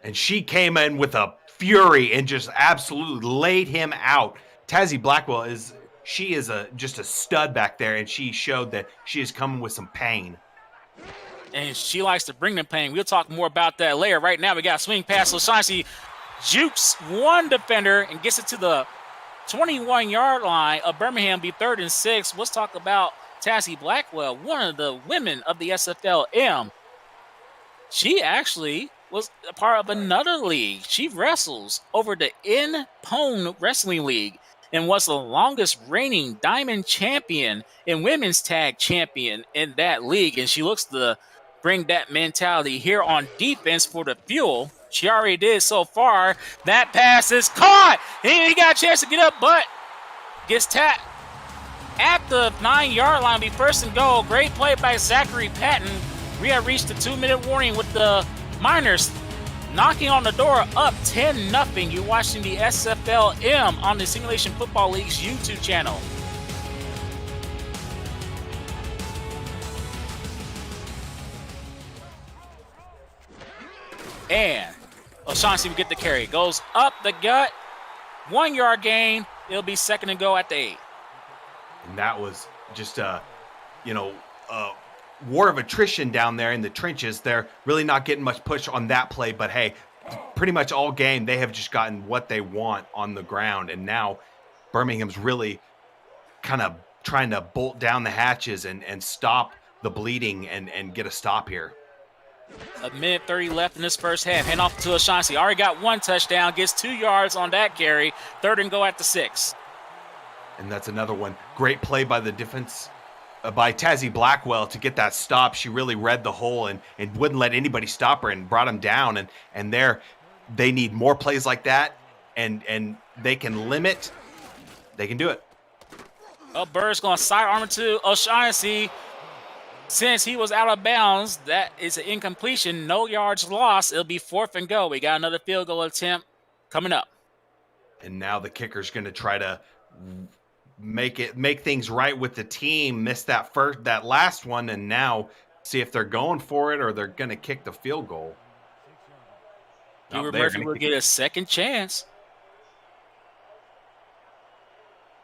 And she came in with a fury and just absolutely laid him out. Tazzy Blackwell is just a stud back there, and she showed that she is coming with some pain. And she likes to bring the pain. We'll talk more about that later. Right now, we got a swing pass. O'Shaughnessy jukes 1 defender and gets it to the 21-yard line of Birmingham. Be 3rd and 6. Let's talk about Tazzy Blackwell, one of the women of the SFLm. She actually was a part of another league. She wrestles over the In-Pone Wrestling League and was the longest reigning diamond champion and women's tag champion in that league. And she looks to bring that mentality here on defense for the Fuel. She already did so far. That pass is caught. He got a chance to get up, but gets tapped at the 9-yard line. Be 1st and goal. Great play by Zachary Patton. We have reached the 2-minute warning with the Miners knocking on the door, up 10-0. You're watching the SFLm on the Simulation Football League's YouTube channel. And O'Shaughnessy will get the carry. Goes up the gut. 1-yard gain. It'll be 2nd and goal at the 8. And that was just a war of attrition down there in the trenches. They're really not getting much push on that play, but hey, pretty much all game they have just gotten what they want on the ground, and now Birmingham's really kind of trying to bolt down the hatches and stop the bleeding and get a stop here. 1:30 left in this 1st half. Hand off to O'Shaughnessy. Already got 1 touchdown. Gets 2 yards on that carry. 3rd and goal at the 6. And that's another one. Great play by the defense, by Tazzy Blackwell to get that stop. She really read the hole and wouldn't let anybody stop her and brought him down. And they need more plays like that, and they can limit. They can do it. Oh, Bird's going to sidearm it to O'Shaughnessy. Since he was out of bounds, that is an incompletion. No yards lost. It'll be 4th and goal. We got another field goal attempt coming up. And now the kicker's going to try to make things right with the team. Missed that last one, and now see if they're going for it or they're going to kick the field goal. Hubert Murphy will get a 2nd chance.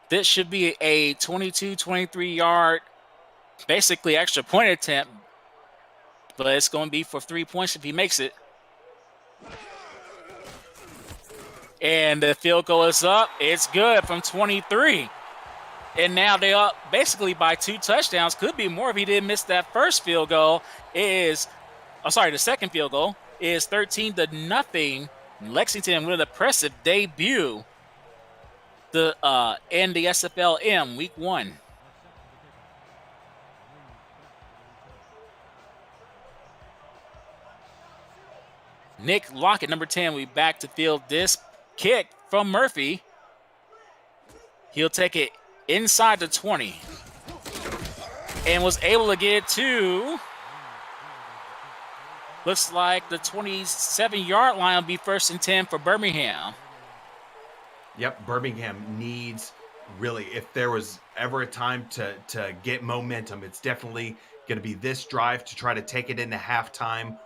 This should be a 22, 23-yard, basically extra point attempt, but it's going to be for 3 points if he makes it. And the field goal is up. It's good from 23. And now they're up basically by 2 touchdowns. Could be more if he didn't miss that first field goal. The second field goal is 13-0. Lexington with an impressive debut in the SFLm Week 1. Nick Lockett, number 10, will be back to field this kick from Murphy. He'll take it inside the 20 and was able to get it to, looks like the 27-yard line will be 1st and 10 for Birmingham. Yep, Birmingham needs, really, if there was ever a time to get momentum, it's definitely going to be this drive to try to take it into halftime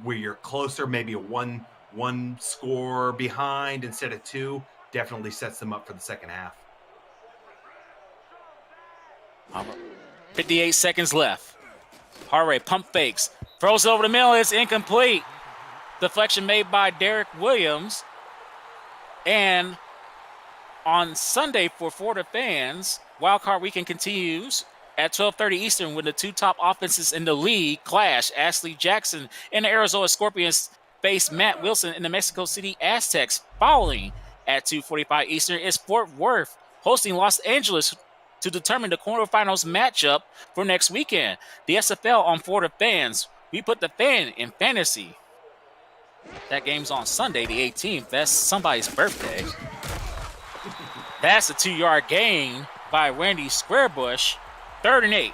where you're closer, maybe a one score behind instead of 2. Definitely sets them up for the second half. 58 seconds left. Harway pump fakes, throws over the middle, it's incomplete. Deflection made by Derek Williams. And on Sunday for Florida fans, Wildcard Weekend continues at 12:30 Eastern when the 2 top offenses in the league clash. Ashley Jackson and the Arizona Scorpions face Matt Wilson in the Mexico City Aztecs. Following at 2:45 Eastern is Fort Worth hosting Los Angeles to determine the quarterfinals matchup for next weekend. The SFL on Florida fans. We put the fan in fantasy. That game's on Sunday, the 18th. That's somebody's birthday. That's a 2-yard gain by Randy Squarebush. 3rd and 8.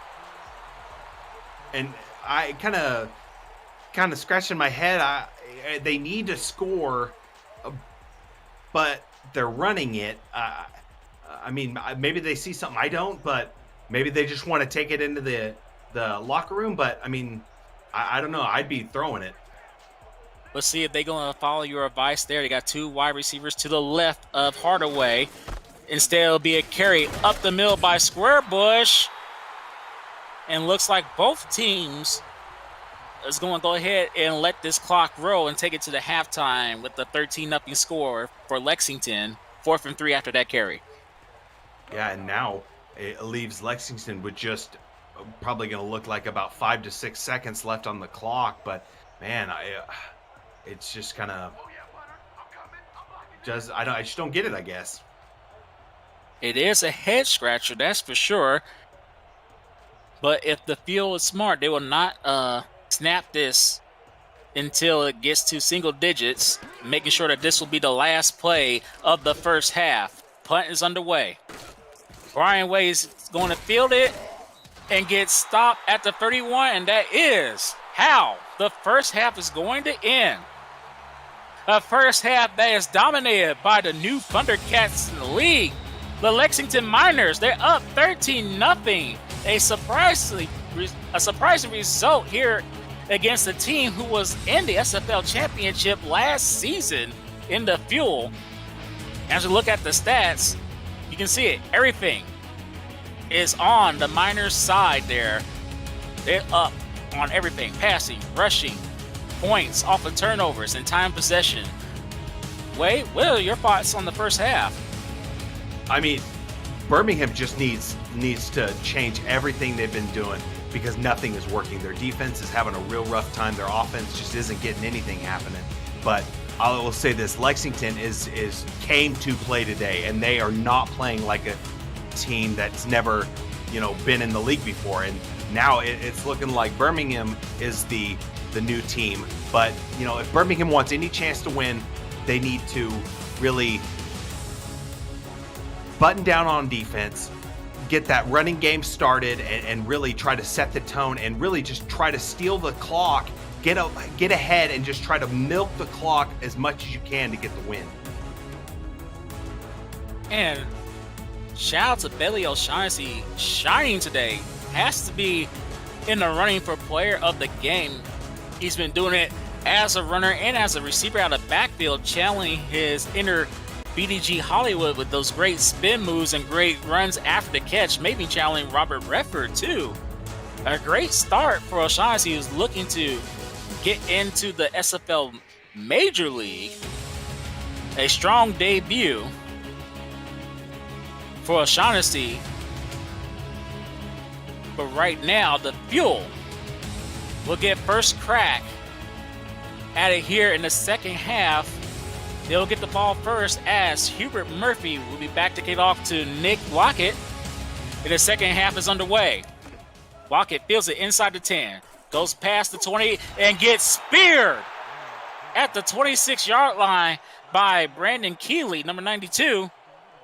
And I kind of scratching my head. They need to score, but they're running it. I mean, maybe they see something I don't, but maybe they just want to take it into the locker room. But I mean, I don't know. I'd be throwing it. Let's see if they're going to follow your advice there. They got 2 wide receivers to the left of Hardaway. Instead, it'll be a carry up the middle by Squarebush. And looks like both teams is going to go ahead and let this clock roll and take it to the halftime with the 13-0 score for Lexington. 4th and 3 after that carry. Yeah, and now it leaves Lexington with just probably going to look like about 5 to 6 seconds left on the clock. But, man, it's just kind of I just don't get it, I guess. It is a head scratcher, that's for sure. But if the field is smart, they will not snap this until it gets to single digits, making sure that this will be the last play of the first half. Punt is underway. Brian Way is going to field it and get stopped at the 31, and that is how the first half is going to end. A first half that is dominated by the new Thundercats in the league. The Lexington Miners, they're up 13-0. A surprising result here against a team who was in the SFL championship last season in the Fuel. As we look at the stats, you can see it. Everything is on the Miners' side there. They're up on everything. Passing, rushing, points off of turnovers, and time possession. Wade, what are your thoughts on the first half? I mean, Birmingham just needs to change everything they've been doing because nothing is working. Their defense is having a real rough time. Their offense just isn't getting anything happening. But I will say this: Lexington came to play today, and they are not playing like a team that's never, been in the league before. And now it's looking like Birmingham is the new team. But if Birmingham wants any chance to win, they need to really button down on defense, get that running game started, and really try to set the tone and really just try to steal the clock, get ahead, and just try to milk the clock as much as you can to get the win. And shout out to Bailey O'Shaughnessy shining today. Has to be in the running for player of the game. He's been doing it as a runner and as a receiver out of backfield, channeling his inner BDG Hollywood with those great spin moves and great runs after the catch, maybe channeling Robert Redford too. A great start for O'Shaughnessy, who's looking to get into the SFL Major League. A strong debut for O'Shaughnessy. But right now, the Fuel will get first crack at it here in the second half. They'll get the ball first as Hubert Murphy will be back to kick off to Nick Lockett. And the second half is underway. Lockett fields it inside the 10, goes past the 20, and gets speared at the 26-yard line by Brandon Keeley, number 92.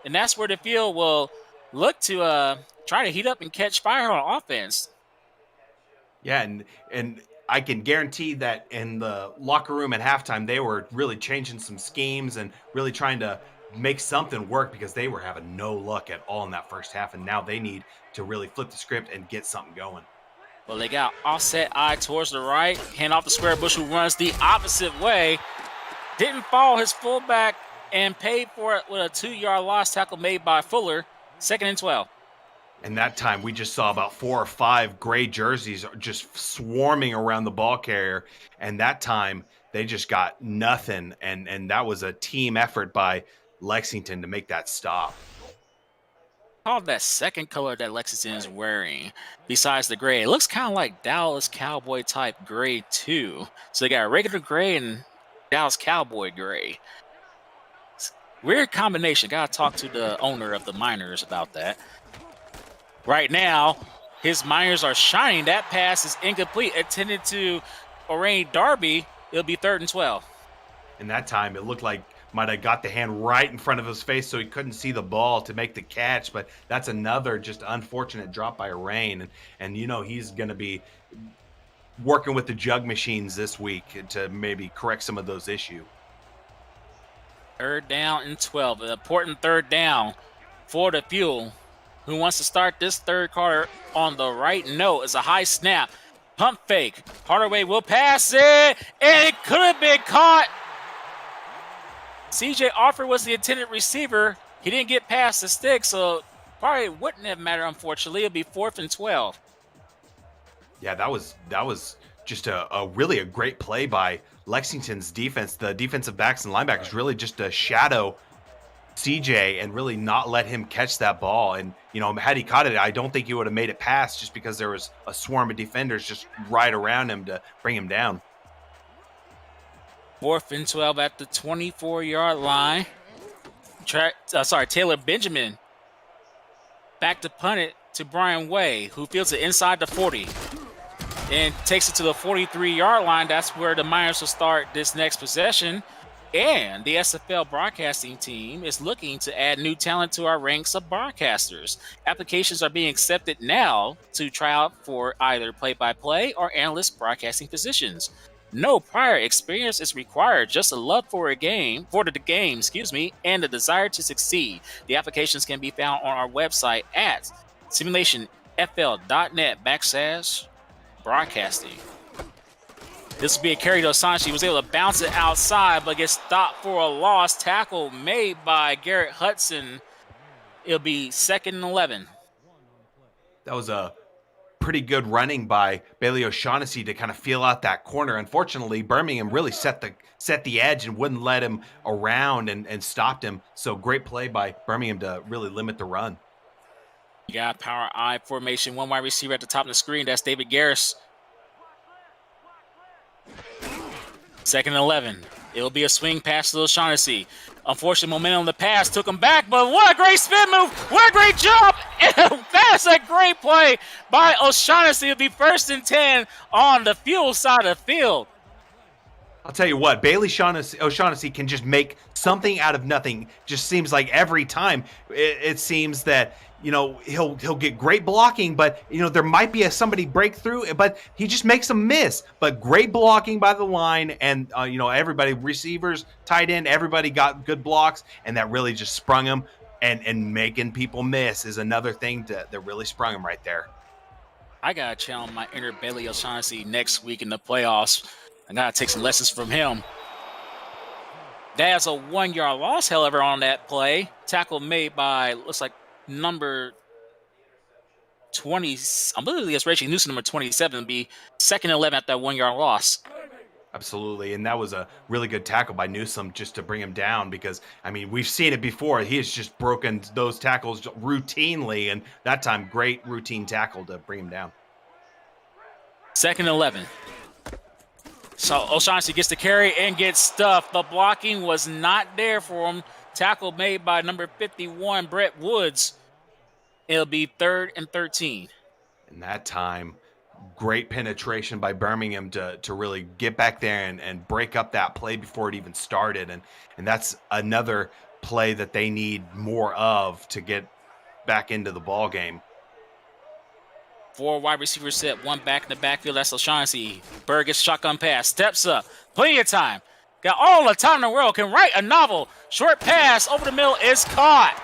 And that's where the field will look to try to heat up and catch fire on offense. Yeah, and I can guarantee that in the locker room at halftime, they were really changing some schemes and really trying to make something work because they were having no luck at all in that first half. And now they need to really flip the script and get something going. Well, they got offset eye towards the right, hand off the square bush who runs the opposite way. Didn't follow his fullback and paid for it with a 2-yard loss tackle made by Fuller. 2nd and 12. And that time we just saw about 4 or 5 gray jerseys just swarming around the ball carrier. And that time they just got nothing. And that was a team effort by Lexington to make that stop. Called that second color that Lexington is wearing besides the gray. It looks kind of like Dallas Cowboy type gray too. So they got regular gray and Dallas Cowboy gray. Weird combination. Got to talk to the owner of the Miners about that. Right now, his Miners are shining. That pass is incomplete. Intended to Orain Darby. It'll be 3rd and 12. And that time it looked like might have got the hand right in front of his face so he couldn't see the ball to make the catch. But that's another just unfortunate drop by Orain. And you know he's going to be working with the jug machines this week to maybe correct some of those issues. 3rd down and 12. An important 3rd down for the Fuel, who wants to start this third quarter on the right note. It's a high snap. Pump fake. Hardaway will pass it, and it could have been caught. CJ Offer was the intended receiver. He didn't get past the stick, so probably wouldn't have mattered, unfortunately. It'll be 4th and 12. Yeah, that was just a really a great play by Lexington's defense. The defensive backs and linebackers really just to shadow CJ and really not let him catch that ball. And, you know, had he caught it, I don't think he would have made it past just because there was a swarm of defenders just right around him to bring him down. 4th and 12 at the 24-yard line. Taylor Benjamin back to punt it to Brian Way, who fields it inside the 40 and takes it to the 43-yard line. That's where the Miners will start this next possession. And the SFL broadcasting team is looking to add new talent to our ranks of broadcasters. Applications are being accepted now to try out for either play-by-play or analyst broadcasting positions. No prior experience is required, just a love for the game, and the desire to succeed. The applications can be found on our website at simulationfl.net/broadcasting. This will be a carry to Osanshi. He was able to bounce it outside, but gets stopped for a loss. Tackle made by Garrett Hudson. It'll be 2nd and 11. That was a pretty good running by Bailey O'Shaughnessy to kind of feel out that corner. Unfortunately, Birmingham really set the edge and wouldn't let him around and stopped him. So great play by Birmingham to really limit the run. You got power I formation. One wide receiver at the top of the screen. That's David Garris. 2nd and 11. It'll be a swing pass to O'Shaughnessy. Unfortunate momentum on the pass took him back, but what a great spin move. What a great jump. That's a great play by O'Shaughnessy. It'll be 1st and 10 on the Fuel side of the field. I'll tell you what, Bailey O'Shaughnessy can just make something out of nothing. Just seems like every time it seems that, you know, he'll get great blocking, but, you know, there might be somebody break through, but he just makes them miss. But great blocking by the line, and, you know, everybody, receivers, tight end, everybody got good blocks, and that really just sprung him. And making people miss is another thing that really sprung him right there. I got to channel my inner Bailey O'Shaughnessy next week in the playoffs. I got to take some lessons from him. That's a 1-yard loss, however, on that play. Tackle made by, looks like, number 20. I believe it's Rachel Newsom, number 27, will be 2nd and 11 at that 1-yard loss. Absolutely, and that was a really good tackle by Newsom just to bring him down because, I mean, we've seen it before. He has just broken those tackles routinely, and that time, great routine tackle to bring him down. 2nd and 11. So O'Shaughnessy gets the carry and gets stuffed. The blocking was not there for him. Tackle made by number 51, Brett Woods. It'll be 3rd and 13. And that time, great penetration by Birmingham to really get back there and break up that play before it even started. And that's another play that they need more of to get back into the ball game. 4 wide receivers set, 1 back in the backfield. That's O'Shaughnessy. Bird gets shotgun pass, steps up, plenty of time. Got all the time in the world, can write a novel. Short pass over the middle is caught.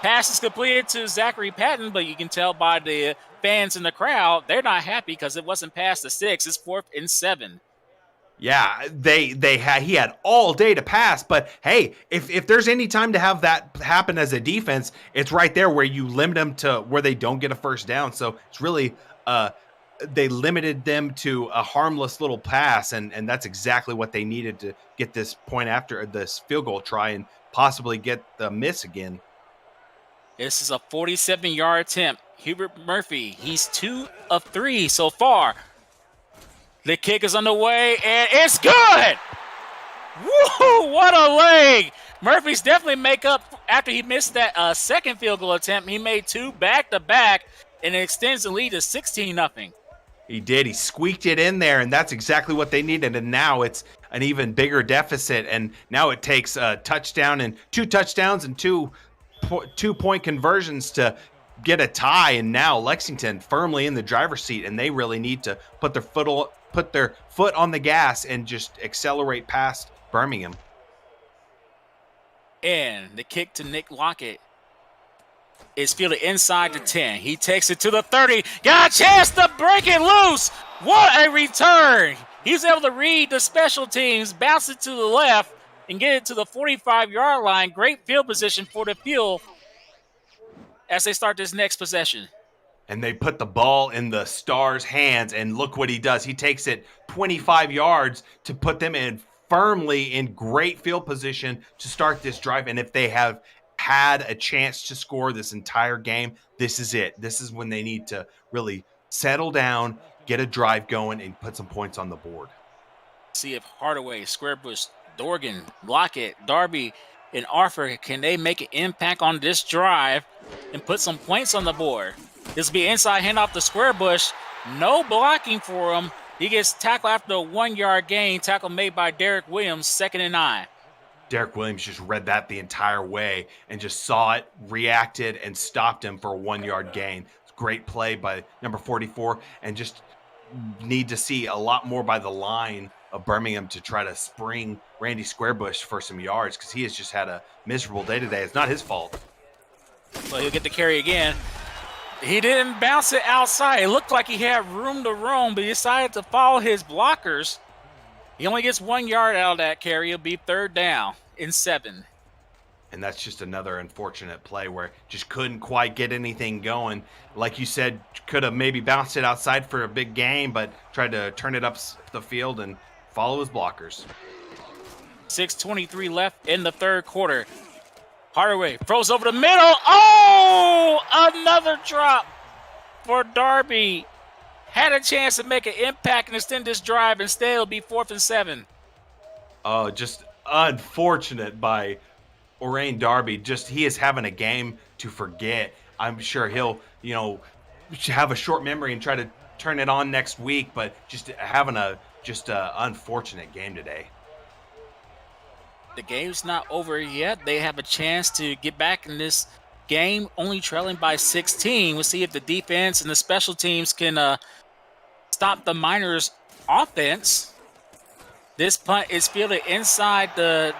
Pass is completed to Zachary Patton, but you can tell by the fans in the crowd, they're not happy because it wasn't past the 6. It's 4th and 7. Yeah, he had all day to pass, but hey, if there's any time to have that happen as a defense, it's right there where you limit them to where they don't get a first down. So it's really they limited them to a harmless little pass, and that's exactly what they needed to get this point after this field goal try and possibly get the miss again. This is a 47-yard attempt. Hubert Murphy, he's 2 of 3 so far. The kick is underway, and it's good! Woo! What a leg! Murphy's definitely make up after he missed that second field goal attempt. He made 2 back-to-back, and it extends the lead to 16-0. He did. He squeaked it in there, and that's exactly what they needed. And now it's an even bigger deficit, and now it takes a touchdown and 2 touchdowns and 2-point conversions to get a tie. And now Lexington firmly in the driver's seat, and they really need to put their foot on the gas and just accelerate past Birmingham. And the kick to Nick Lockett is fielded inside the 10. He takes it to the 30. Got a chance to break it loose. What a return. He was able to read the special teams, bounce it to the left, and get it to the 45-yard line. Great field position for the field as they start this next possession. And they put the ball in the Stars' hands, and look what he does. He takes it 25 yards to put them in firmly in great field position to start this drive. And if they have had a chance to score this entire game, this is it. This is when they need to really settle down, get a drive going, and put some points on the board. See if Hardaway, Squarebush, Dorgan, Lockett, Darby, and Arthur, can they make an impact on this drive and put some points on the board? This will be inside handoff to Squarebush. No blocking for him. He gets tackled after a 1-yard gain. Tackle made by Derek Williams, 2nd and 9. Derek Williams just read that the entire way and just saw it, reacted, and stopped him for a 1-yard gain. It's a great play by number 44, and just need to see a lot more by the line of Birmingham to try to spring Randy Squarebush for some yards, because he has just had a miserable day today. It's not his fault. Well, he'll get the carry again. He didn't bounce it outside. It looked like he had room to roam, but he decided to follow his blockers. He only gets 1 yard out of that carry. It'll be 3rd down and 7. And that's just another unfortunate play where just couldn't quite get anything going. Like you said, could have maybe bounced it outside for a big gain, but tried to turn it up the field and follow his blockers. 6:23 left in the 3rd quarter. Hardaway throws over the middle. Oh, another drop for Darby. Had a chance to make an impact and extend this drive. Instead, it'll be 4th and 7. Oh, just unfortunate by Orain Darby. Just he is having a game to forget. I'm sure he'll, have a short memory and try to turn it on next week, but just having a unfortunate game today. The game's not over yet. They have a chance to get back in this game, only trailing by 16. We'll see if the defense and the special teams can stop the Miners' offense. This punt is fielded inside the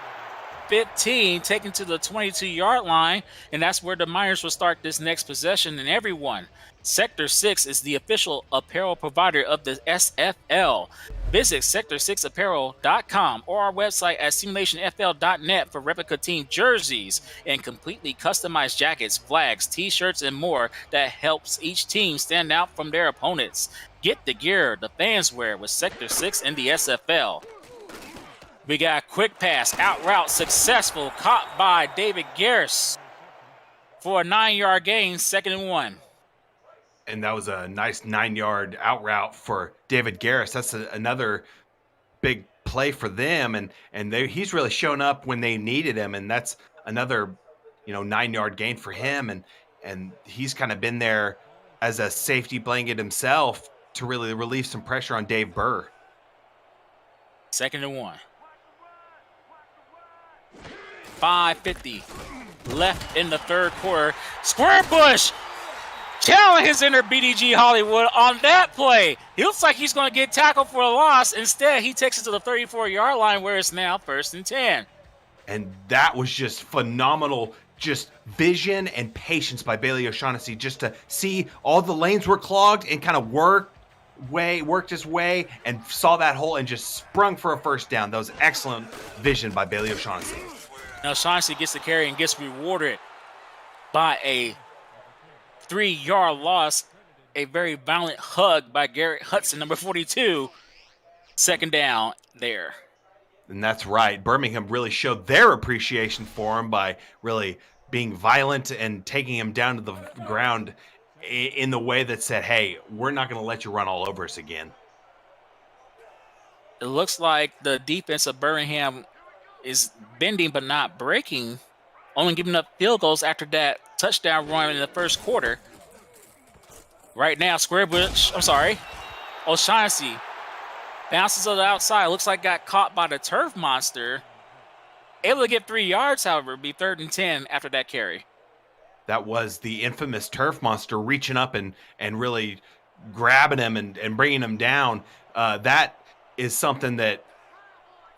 15, taken to the 22-yard line, and that's where the Miners will start this next possession. And everyone, Sector 6 is the official apparel provider of the SFL. Visit sector6apparel.com or our website at simulationfl.net for replica team jerseys and completely customized jackets, flags, t-shirts, and more that helps each team stand out from their opponents. Get the gear the fans wear with Sector 6 and the SFL. We got a quick pass, out route, successful, caught by David Garris for a 9-yard gain, 2nd and 1. And that was a nice 9-yard out route for David Garris. That's another big play for them, and he's really shown up when they needed him, and that's another 9-yard gain for him, and he's kind of been there as a safety blanket himself to really relieve some pressure on Dave Burr. 2nd and 1. 5:50 left in the third quarter. Square Bush challenges inner BDG Hollywood on that play. He looks like he's going to get tackled for a loss. Instead, he takes it to the 34-yard line where it's now 1st and 10. And that was just phenomenal, just vision and patience by Bailey O'Shaughnessy, just to see all the lanes were clogged and kind of worked his way and saw that hole and just sprung for a first down. That was excellent vision by Bailey O'Shaughnessy. Now O'Shaughnessy gets the carry and gets rewarded by a 3-yard loss. A very violent hug by Garrett Hudson, number 42. 2nd down there. And that's right. Birmingham really showed their appreciation for him by really being violent and taking him down to the ground in the way that said, hey, we're not going to let you run all over us again. It looks like the defense of Birmingham is bending but not breaking, only giving up field goals after that touchdown run in the first quarter. Right now, O'Shaughnessy bounces to the outside. Looks like got caught by the turf monster. Able to get 3 yards, however, be 3rd and 10 after that carry. That was the infamous turf monster reaching up and really grabbing him and bringing him down. That is something that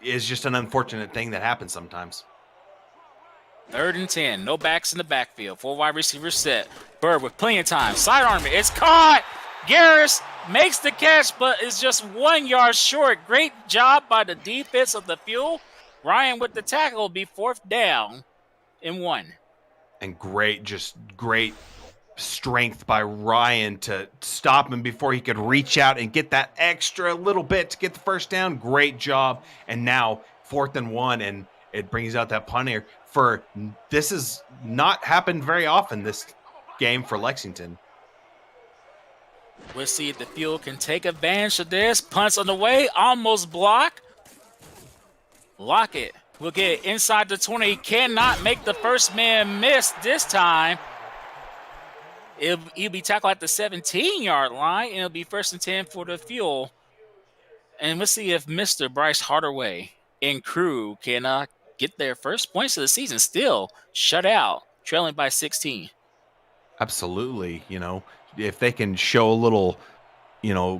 is just an unfortunate thing that happens sometimes. 3rd and 10. No backs in the backfield. 4 wide receivers set. Bird with plenty of time. Sidearm it. It's caught. Garris makes the catch, but is just 1 yard short. Great job by the defense of the Fuel. Ryan with the tackle will be 4th down and 1. And great strength by Ryan to stop him before he could reach out and get that extra little bit to get the first down. Great job. And now 4th and 1, and it brings out that punter. This has not happened very often this game for Lexington. We'll see if the Fuel can take advantage of this. Punts on the way, almost blocked. Lockett will get inside the 20. Cannot make the first man miss this time. He'll be tackled at the 17-yard line, and it'll be 1st and 10 for the Fuel. And let's see if Mr. Bryce Hardaway and crew can get their first points of the season. Still shut out, trailing by 16. Absolutely. If they can show a little,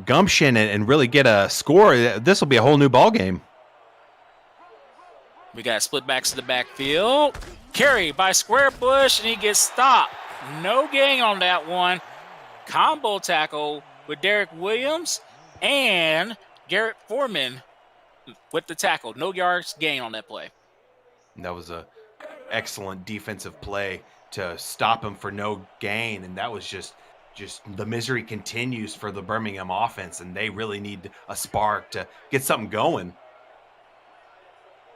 gumption and really get a score, this will be a whole new ball game. We got split backs to the backfield. Carry by Square Bush, and he gets stopped. No gain on that one. Combo tackle with Derek Williams and Garrett Foreman with the tackle. No yards gain on that play. That was a excellent defensive play to stop him for no gain, and that was just the misery continues for the Birmingham offense, and they really need a spark to get something going.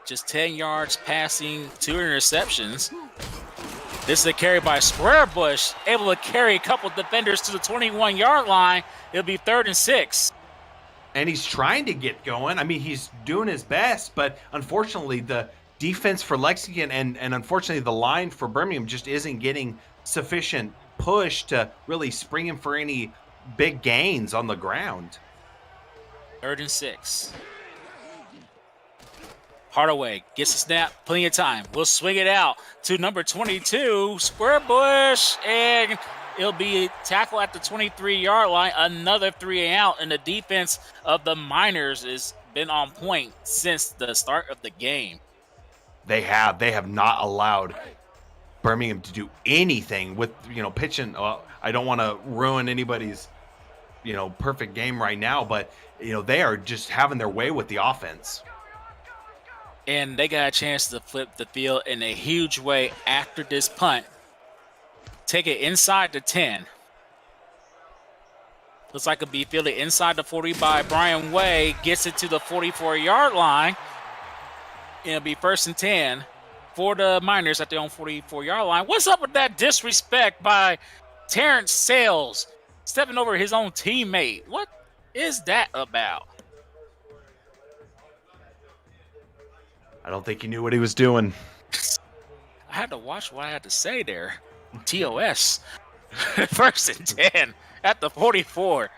Just 10 yards passing, 2 interceptions. This is a carry by Square Bush, able to carry a couple defenders to the 21-yard line. It'll be 3rd and 6. And he's trying to get going. I mean, he's doing his best, but unfortunately the defense for Lexington and unfortunately the line for Birmingham just isn't getting sufficient push to really spring him for any big gains on the ground. 3rd and 6. Hardaway gets a snap, plenty of time. We'll swing it out to number 22, Square Bush, and it'll be tackled at the 23-yard line. Another 3 and out, and the defense of the Miners has been on point since the start of the game. They have not allowed Birmingham to do anything with, pitching. I don't want to ruin anybody's, perfect game right now, but, they are just having their way with the offense. And they got a chance to flip the field in a huge way after this punt. Take it inside the 10. Looks like it'll be fielded inside the 40 by Brian Way. Gets it to the 44-yard line. And it'll be 1st and 10 for the Miners at their own 44-yard line. What's up with that disrespect by Terrence Sales? Stepping over his own teammate. What is that about? I don't think he knew what he was doing. I had to watch what I had to say there. TOS. 1st and 10 at the 44.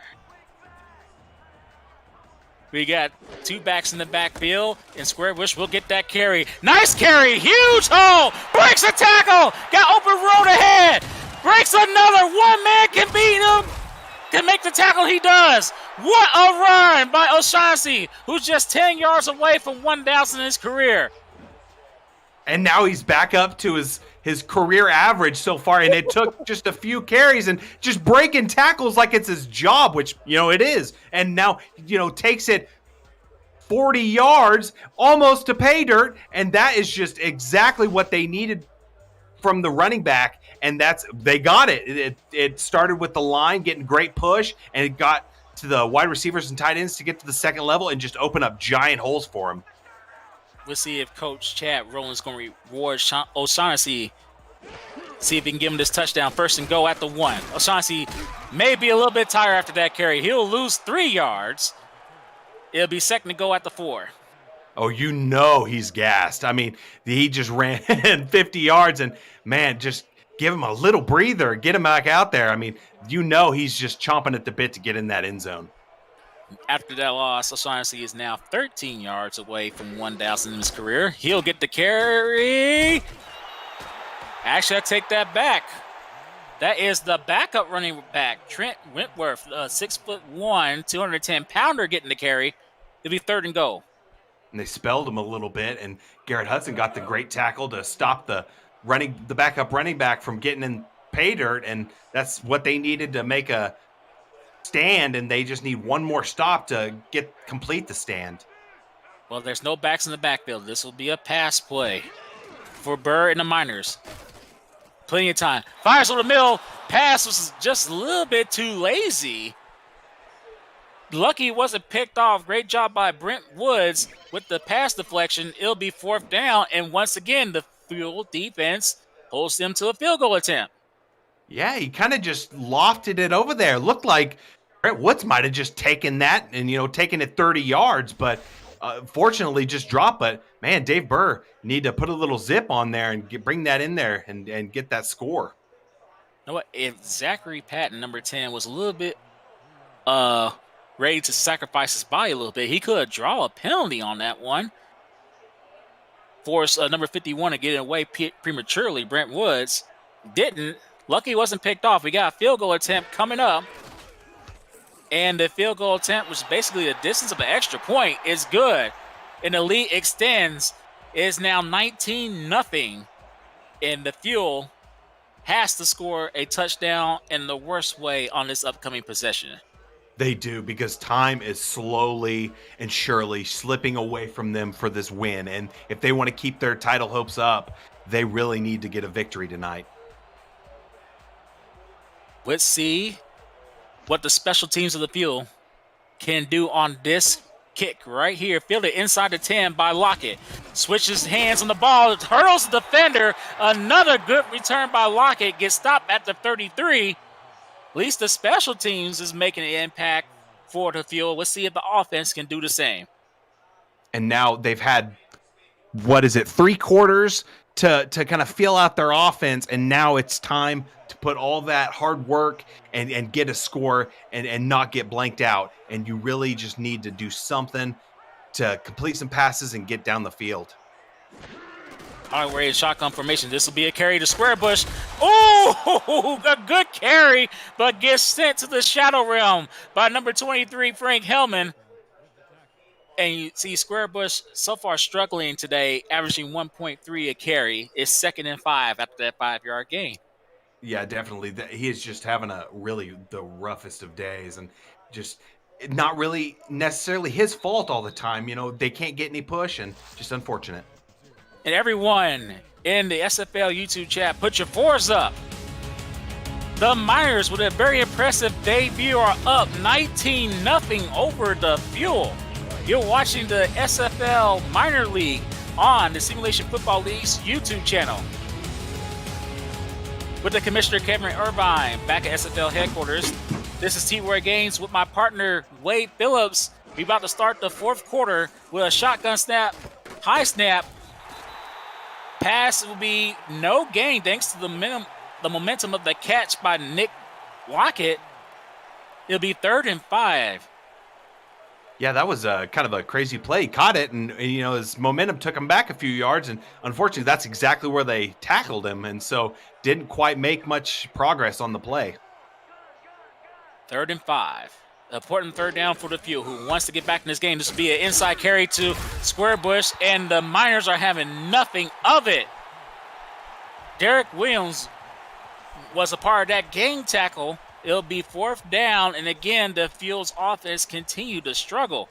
We got two backs in the backfield, and Squarebush will get that carry. Nice carry, huge hole, breaks a tackle, got open road ahead, breaks another, one man can beat him, can make the tackle, he does. What a run by O'Shaughnessy, who's just 10 yards away from 1,000 in his career. And now he's back up to his career average so far, and it took just a few carries and just breaking tackles like it's his job, which, it is. And now, takes it 40 yards almost to pay dirt, and that is just exactly what they needed from the running back, and they got it. It started with the line getting great push, and it got to the wide receivers and tight ends to get to the second level and just open up giant holes for him. We'll see if Coach Chad Rowland's going to reward O'Shaughnessy. See if he can give him this touchdown. First and go at the 1. O'Shaughnessy may be a little bit tired after that carry. He'll lose 3 yards. It'll be second to go at the 4. Oh, he's gassed. I mean, he just ran 50 yards, and, man, just give him a little breather. Get him back out there. I mean, he's just chomping at the bit to get in that end zone. After that loss, O'Shaughnessy is now 13 yards away from 1,000 in his career. He'll get the carry. Actually, I take that back. That is the backup running back, Trent Wentworth, 6'1", 210-pounder getting the carry. It'll be third and go. And they spelled him a little bit, and Garrett Hudson got the great tackle to stop the backup running back from getting in pay dirt, and that's what they needed to make a stand, and they just need one more stop to complete the stand. Well, there's no backs in the backfield. This will be a pass play for Burr and the Miners. Plenty of time. Fires over the middle. Pass was just a little bit too lazy. Lucky it wasn't picked off. Great job by Brent Woods with the pass deflection. It'll be fourth down, and once again, the field defense holds them to a field goal attempt. Yeah, he kind of just lofted it over there. Looked like Brent Woods might have just taken that and, taken it 30 yards, but fortunately just dropped. But, man, Dave Burr need to put a little zip on there and bring that in there and get that score. You know what? If Zachary Patton, number 10, was a little bit ready to sacrifice his body a little bit, he could draw a penalty on that one. Force number 51 to get it away prematurely. Brent Woods didn't. Lucky it wasn't picked off. We got a field goal attempt coming up. And the field goal attempt, which is basically the distance of an extra point, is good. And the lead extends. Is now 19-0. And the Fuel has to score a touchdown in the worst way on this upcoming possession. They do, because time is slowly and surely slipping away from them for this win. And if they want to keep their title hopes up, they really need to get a victory tonight. Let's see what the special teams of the Fuel can do on this kick right here. Fielded inside the 10 by Lockett. Switches hands on the ball. Hurdles the defender. Another good return by Lockett. Gets stopped at the 33. At least the special teams is making an impact for the Fuel. Let's see if the offense can do the same. And now they've had, 3 quarters to kind of feel out their offense, and now it's time to put all that hard work and get a score and not get blanked out. And you really just need to do something to complete some passes and get down the field. All right, we're in shotgun formation. This will be a carry to Squarebush. Oh, a good carry, but gets sent to the shadow realm by number 23, Frank Hellman. And you see Squarebush so far struggling today, averaging 1.3 a carry. Is second and 5 after that 5-yard gain. Yeah, definitely. He is just having the roughest of days, and just not really necessarily his fault all the time. They can't get any push, and just unfortunate. And everyone in the SFL YouTube chat, put your 4s up. The Miners, with a very impressive debut, are up 19-0 over the Fuel. You're watching the SFL Minor League on the Simulation Football League's YouTube channel. With the Commissioner Kevin Irvine back at SFL headquarters, this is T-Roy Gaines with my partner Wade Phillips. We're about to start the fourth quarter with a shotgun snap, high snap. Pass will be no gain thanks to the momentum of the catch by Nick Lockett. It'll be 3rd and 5. Yeah, that was kind of a crazy play. He caught it, and his momentum took him back a few yards, and unfortunately, that's exactly where they tackled him, and so didn't quite make much progress on the play. 3rd and 5. Important 3rd down for the Fuel, who wants to get back in this game. This will be an inside carry to Square Bush, and the Miners are having nothing of it. Derek Williams was a part of that game tackle. It'll be 4th down, and again, the Fuel's offense continue to struggle.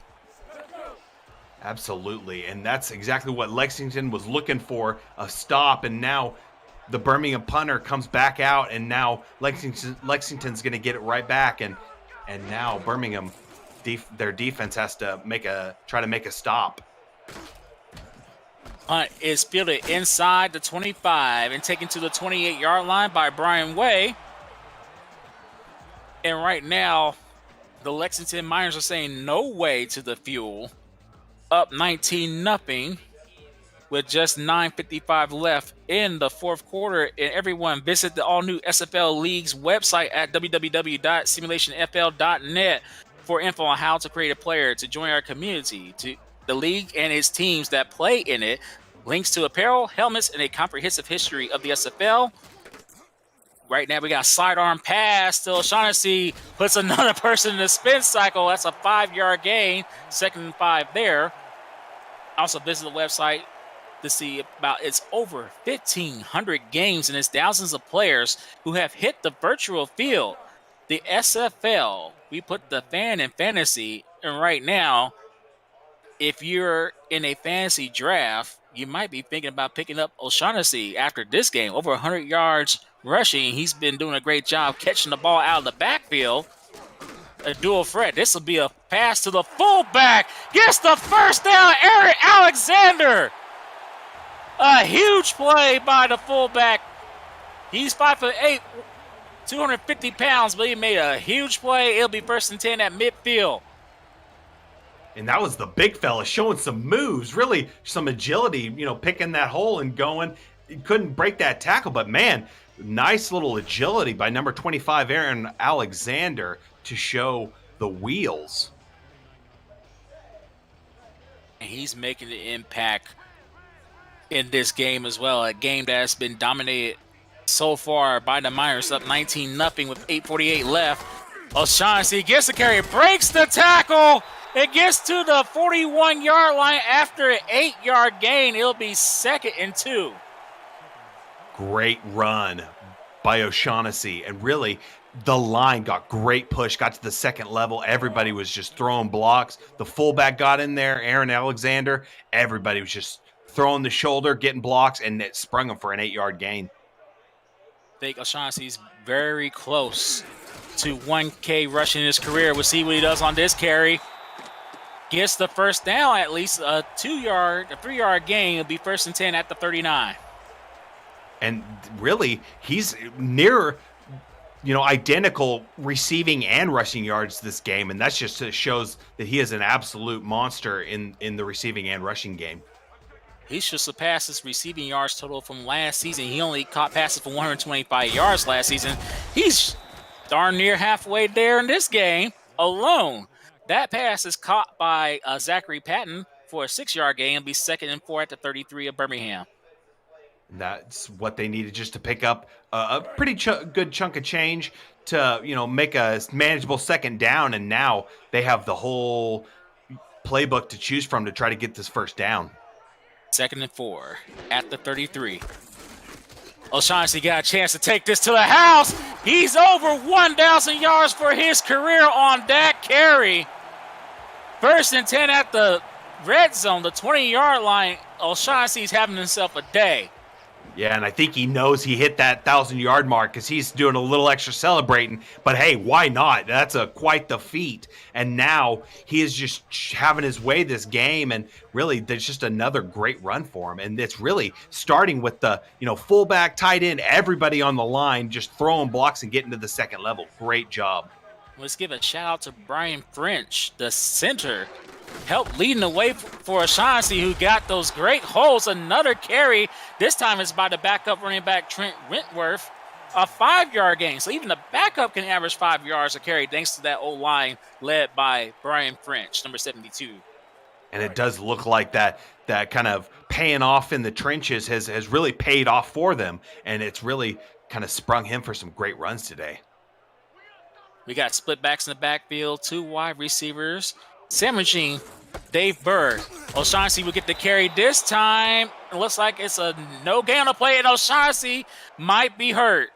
Absolutely, and that's exactly what Lexington was looking for, a stop, and now the Birmingham punter comes back out, and now Lexington's going to get it right back, and now Birmingham, their defense has to try to make a stop. Punt is fielded inside the 25 and taken to the 28-yard line by Brian Way. And right now, the Lexington Miners are saying no way to the Fuel. Up 19-0 with just 9:55 left in the 4th quarter. And everyone visit the all-new SFL League's website at www.simulationfl.net for info on how to create a player to join our community. To the league and its teams that play in it, links to apparel, helmets, and a comprehensive history of the SFL. Right now, we got a sidearm pass to O'Shaughnessy, puts another person in the spin cycle. That's a 5-yard gain, 2nd and 5 there. Also, visit the website to see about it's over 1,500 games and it's thousands of players who have hit the virtual field. The SFL, we put the fan in fantasy, and right now, if you're in a fantasy draft, you might be thinking about picking up O'Shaughnessy after this game. Over 100 yards rushing. He's been doing a great job catching the ball out of the backfield. A dual threat. This will be a pass to the fullback. Gets the 1st down, Eric Alexander. A huge play by the fullback. He's 5'8", 250 pounds, but he made a huge play. It'll be 1st and 10 at midfield. And that was the big fella showing some moves, really some agility, picking that hole and going. He couldn't break that tackle, but man, nice little agility by number 25, Aaron Alexander, to show the wheels. And he's making the impact in this game as well. A game that's been dominated so far by the Miners, up 19-0 with 8:48 left. O'Shaughnessy gets the carry, breaks the tackle. It gets to the 41-yard line after an 8-yard gain. It'll be 2nd and 2. Great run by O'Shaughnessy. And really, the line got great push, got to the 2nd level. Everybody was just throwing blocks. The fullback got in there, Aaron Alexander. Everybody was just throwing the shoulder, getting blocks, and it sprung him for an 8-yard gain. I think O'Shaughnessy's very close to 1K rushing in his career. We'll see what he does on this carry. Gets the 1st down, at least a 3-yard gain. It'll be 1st and 10 at the 39. And really, he's near, identical receiving and rushing yards this game. And that's just shows that he is an absolute monster in the receiving and rushing game. He should surpass his receiving yards total from last season. He only caught passes for 125 yards last season. He's darn near halfway there in this game alone. That pass is caught by Zachary Patton for a 6-yard gain. It'll be 2nd and 4 at the 33 of Birmingham. That's what they needed, just to pick up a pretty good chunk of change to, make a manageable 2nd down. And now they have the whole playbook to choose from to try to get this 1st down. 2nd and 4 at the 33. O'Shaughnessy got a chance to take this to the house. He's over 1,000 yards for his career on that carry. 1st and 10 at the red zone, the 20-yard line. O'Shaughnessy's having himself a day. Yeah, and I think he knows he hit that 1,000-yard mark because he's doing a little extra celebrating. But hey, why not? That's quite the feat. And now he is just having his way this game, and really, there's just another great run for him. And it's really starting with the fullback, tight end, everybody on the line, just throwing blocks and getting to the 2nd level. Great job. Let's give a shout out to Brian French, the center. Helped leading the way for O'Shaughnessy, who got those great holes. Another carry. This time it's by the backup running back, Trent Wentworth. a 5-yard gain. So even the backup can average 5 yards a carry thanks to that O-line led by Brian French, number 72. And it does look like that kind of paying off in the trenches has really paid off for them. And it's really kind of sprung him for some great runs today. We got split backs in the backfield, 2 wide receivers. Sandwiching Dave Bird. O'Shaughnessy will get the carry this time. It looks like it's a no gain on the play, and O'Shaughnessy might be hurt.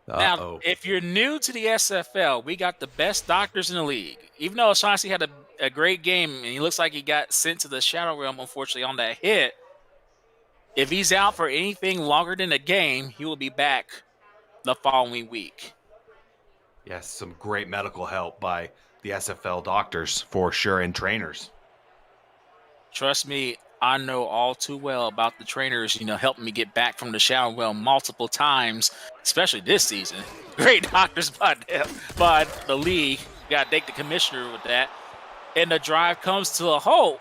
Now, if you're new to the SFL, we got the best doctors in the league. Even though O'Shaughnessy had a great game, and he looks like he got sent to the shadow realm, unfortunately, on that hit, if he's out for anything longer than a game, he will be back the following week. Yes, some great medical help by the SFL doctors for sure, and trainers. Trust me, I know all too well about the trainers, helping me get back from the shadow realm multiple times, especially this season. Great doctors by the league. Got to thank the commissioner with that. And the drive comes to a halt.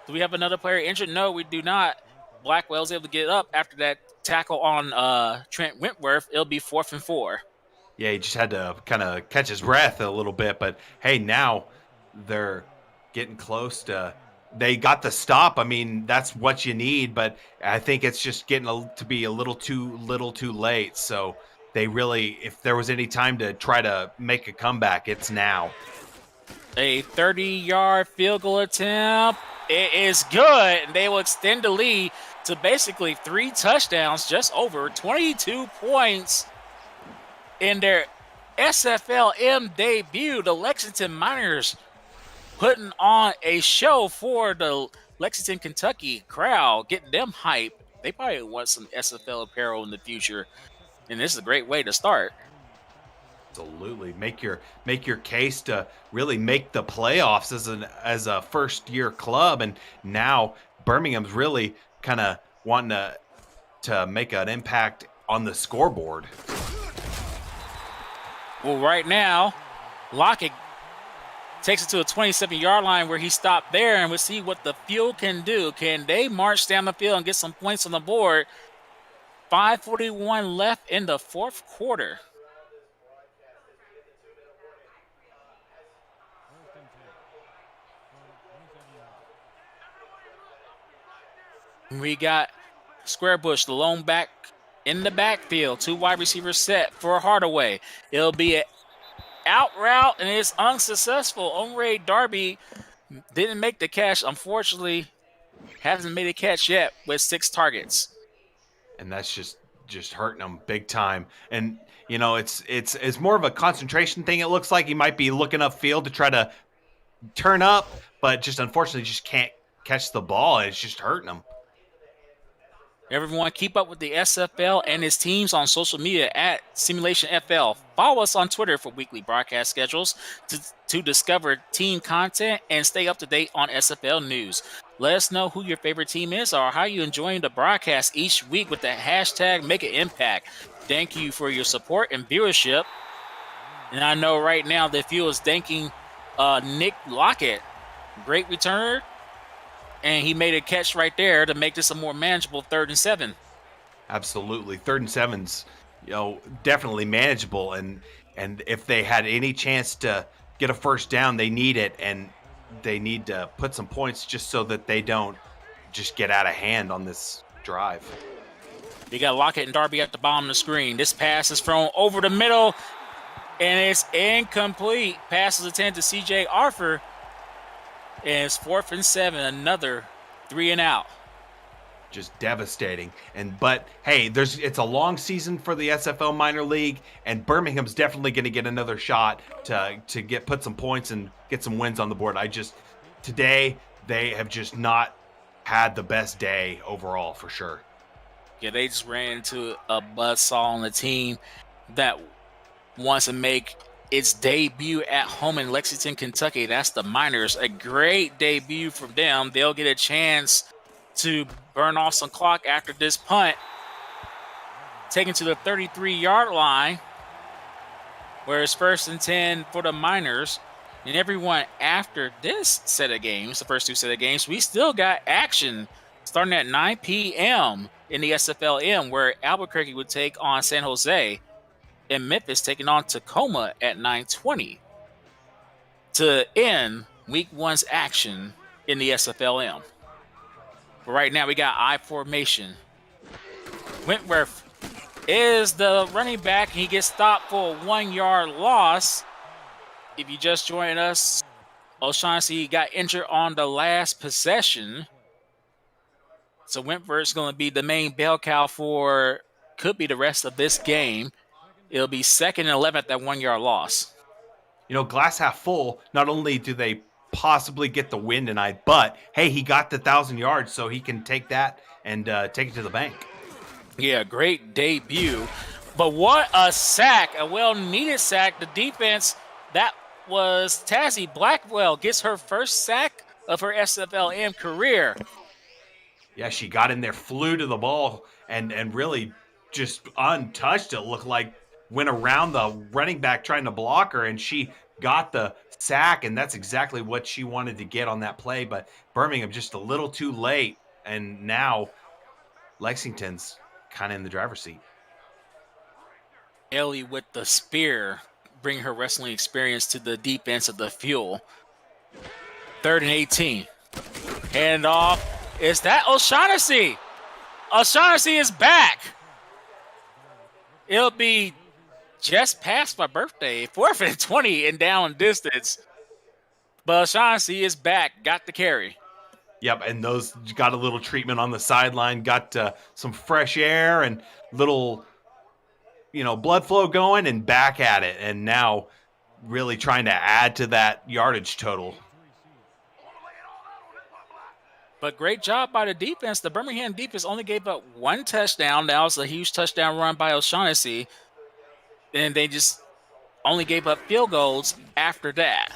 Do we have another player injured? No, we do not. Blackwell's able to get up after that tackle on Trent Wentworth. It'll be 4th and 4. Yeah, he just had to kind of catch his breath a little bit. But, hey, now they're getting close to – they got the stop. I mean, that's what you need. But I think it's just getting to be a little too late. So they really – if there was any time to try to make a comeback, it's now. A 30-yard field goal attempt. It is good. And they will extend the lead to basically 3 touchdowns, just over 22 points. In their SFLm debut, the Lexington Miners putting on a show for the Lexington, Kentucky crowd, getting them hype. They probably want some SFL apparel in the future, and this is a great way to start. Absolutely, make your case to really make the playoffs as a first-year club, and now Birmingham's really kind of wanting to make an impact on the scoreboard. Well, right now, Lockett takes it to a 27-yard line where he stopped there, and we'll see what the field can do. Can they march down the field and get some points on the board? 5:41 left in the 4th quarter. We got Squarebush, the lone back in the backfield. 2 wide receivers set for Hardaway. It'll be an out route, and it's unsuccessful. Omre Darby didn't make the catch. Unfortunately, hasn't made a catch yet with 6 targets. And that's just hurting him big time. And, it's more of a concentration thing. It looks like he might be looking upfield to try to turn up, but just unfortunately just can't catch the ball. It's just hurting him. Everyone, keep up with the SFL and his teams on social media at Simulationfl. Follow us on Twitter for weekly broadcast schedules to discover team content and stay up to date on SFL news. Let us know who your favorite team is or how you're enjoying the broadcast each week with the hashtag #MakeAnImpact. Thank you for your support and viewership. And I know right now the field is thanking Nick Lockett. Great return. And he made a catch right there to make this a more manageable 3rd and 7. Absolutely. 3rd and 7's, definitely manageable. And if they had any chance to get a first down, they need it. And they need to put some points just so that they don't just get out of hand on this drive. You got Lockett and Darby at the bottom of the screen. This pass is thrown over the middle, and it's incomplete. Pass is intended to C.J. Arthur. And it's 4th and 7, another 3 and out. Just devastating. But hey, it's a long season for the SFL minor league, and Birmingham's definitely going to get another shot to put some points and get some wins on the board. Today they have just not had the best day overall for sure. Yeah, they just ran into a buzzsaw on the team that wants to make its debut at home in Lexington, Kentucky. That's the Miners. A great debut from them. They'll get a chance to burn off some clock after this punt. Taken to the 33-yard line, where it's 1st and 10 for the Miners. And everyone after this set of games, the first 2 set of games, we still got action starting at 9 p.m. in the SFLm, where Albuquerque would take on San Jose, and Memphis taking on Tacoma at 9:20 to end Week 1's action in the SFLm. But right now, we got I formation. Wentworth is the running back. He gets stopped for a 1-yard loss. If you just joined us, O'Shaughnessy got injured on the last possession. So Wentworth's going to be the main bell cow for, could be the rest of this game. It'll be 2nd and 11 at that 1-yard loss. You know, glass half full, not only do they possibly get the win tonight, but hey, he got the 1,000 yards, so he can take that and take it to the bank. Yeah, great debut. But what a sack, a well-needed sack. The defense, that was Tazzy Blackwell, gets her first sack of her SFLm career. Yeah, she got in there, flew to the ball, and really just untouched, it looked like. Went around the running back trying to block her, and she got the sack, and that's exactly what she wanted to get on that play. But Birmingham just a little too late, and now Lexington's kind of in the driver's seat. Ellie with the spear, bring her wrestling experience to the deep ends of the fuel. 3rd and 18. Hand off. Is that O'Shaughnessy? O'Shaughnessy is back. It'll be just past my birthday. 4th and 20 and down distance. But O'Shaughnessy is back. Got the carry. Yep, and those got a little treatment on the sideline, got some fresh air and little, blood flow going, and back at it. And now really trying to add to that yardage total. But great job by the defense. The Birmingham defense only gave up 1 touchdown. That was a huge touchdown run by O'Shaughnessy. And they just only gave up field goals after that.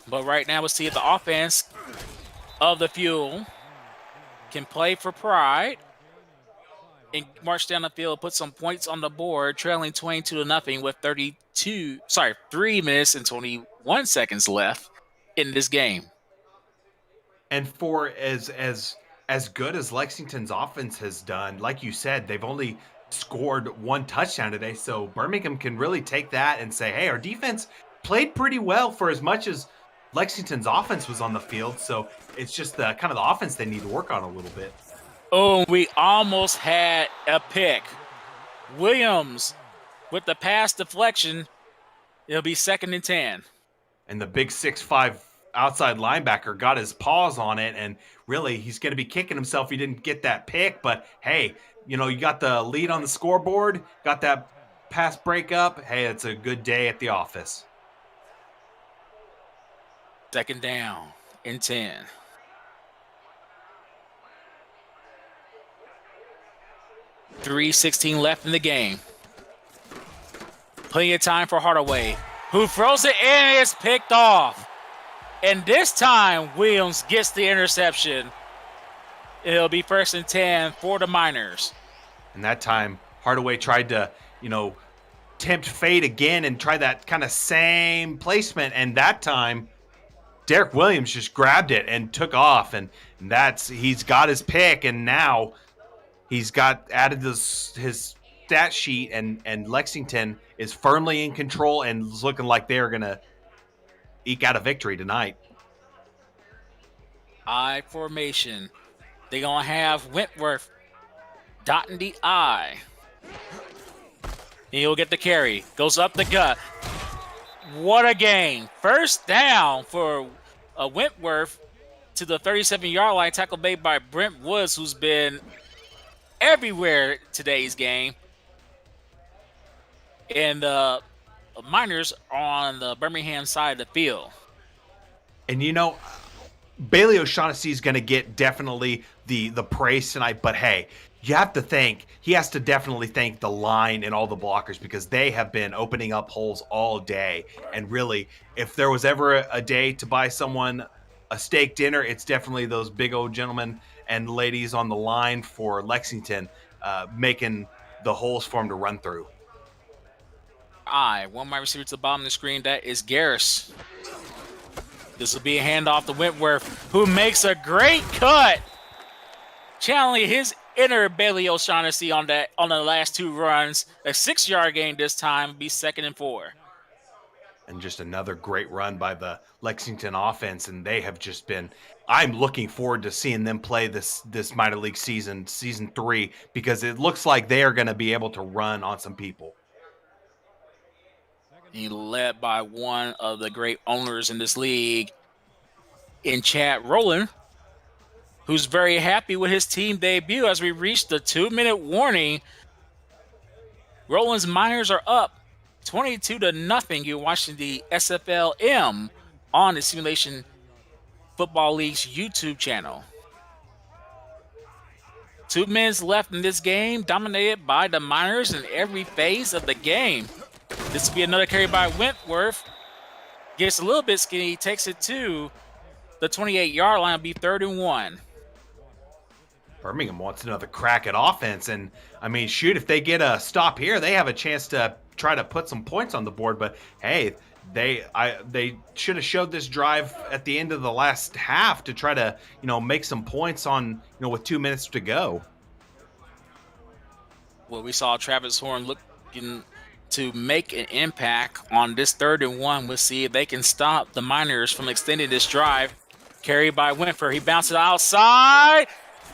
But right now, we'll see if the offense of the Fuel can play for pride and march down the field, put some points on the board, trailing 22-0 with 3 minutes and 21 seconds left in this game. And for as good as Lexington's offense has done, like you said, they've only scored 1 touchdown today. So Birmingham can really take that and say, hey, our defense played pretty well for as much as Lexington's offense was on the field. So it's just the kind of the offense they need to work on a little bit. Oh, we almost had a pick. Williams with the pass deflection. It'll be 2nd and 10. And the big 6'5" outside linebacker got his paws on it, and really he's going to be kicking himself he didn't get that pick. But hey, you got the lead on the scoreboard, got that pass breakup. Hey, it's a good day at the office. 2nd down and 10. $3:16 left in the game. Plenty of time for Hardaway, who throws it and it's picked off. And this time, Williams gets the interception. It'll be 1st and 10 for the Miners. And that time, Hardaway tried to, tempt fate again and try that kind of same placement. And that time, Derek Williams just grabbed it and took off. And he's got his pick, and now he's got added his stat sheet, and Lexington is firmly in control and is looking like they're going to eke out a victory tonight. I formation. They're going to have Wentworth dotting the I. He'll get the carry. Goes up the gut. What a game. 1st down for Wentworth to the 37-yard line. Tackle made by Brent Woods, who's been everywhere today's game. And the Miners on the Birmingham side of the field. And Bailey O'Shaughnessy is going to get definitely the praise tonight, but hey, he has to definitely thank the line and all the blockers, because they have been opening up holes all day. And really, if there was ever a day to buy someone a steak dinner, it's definitely those big old gentlemen and ladies on the line for Lexington, making the holes for him to run through. One wide receiver to the bottom of the screen. That is Garris. This will be a handoff to Wentworth, who makes a great cut, channeling his inner Bailey O'Shaughnessy on the last 2 runs. A 6-yard gain this time, be 2nd and 4. And just another great run by the Lexington offense, and they have just been. I'm looking forward to seeing them play this minor league season 3, because it looks like they are going to be able to run on some people. He led by one of the great owners in this league, in Chad Rowland, who's very happy with his team debut as we reach the 2-minute warning. Rowland's Miners are up 22-0. You're watching the SFLm on the Simulation Football League's YouTube channel. 2 minutes left in this game, dominated by the Miners in every phase of the game. This will be another carry by Wentworth. Gets a little bit skinny, takes it to the 28-yard line, be 3rd and 1. Birmingham wants another crack at offense, and I mean, shoot, if they get a stop here, they have a chance to try to put some points on the board. But hey, they should have showed this drive at the end of the last half to try to make some points on with 2 minutes to go. Well, we saw Travis Horn looking to make an impact on this 3rd and 1. We'll see if they can stop the Miners from extending this drive. Carried by Wentworth. He bounces outside,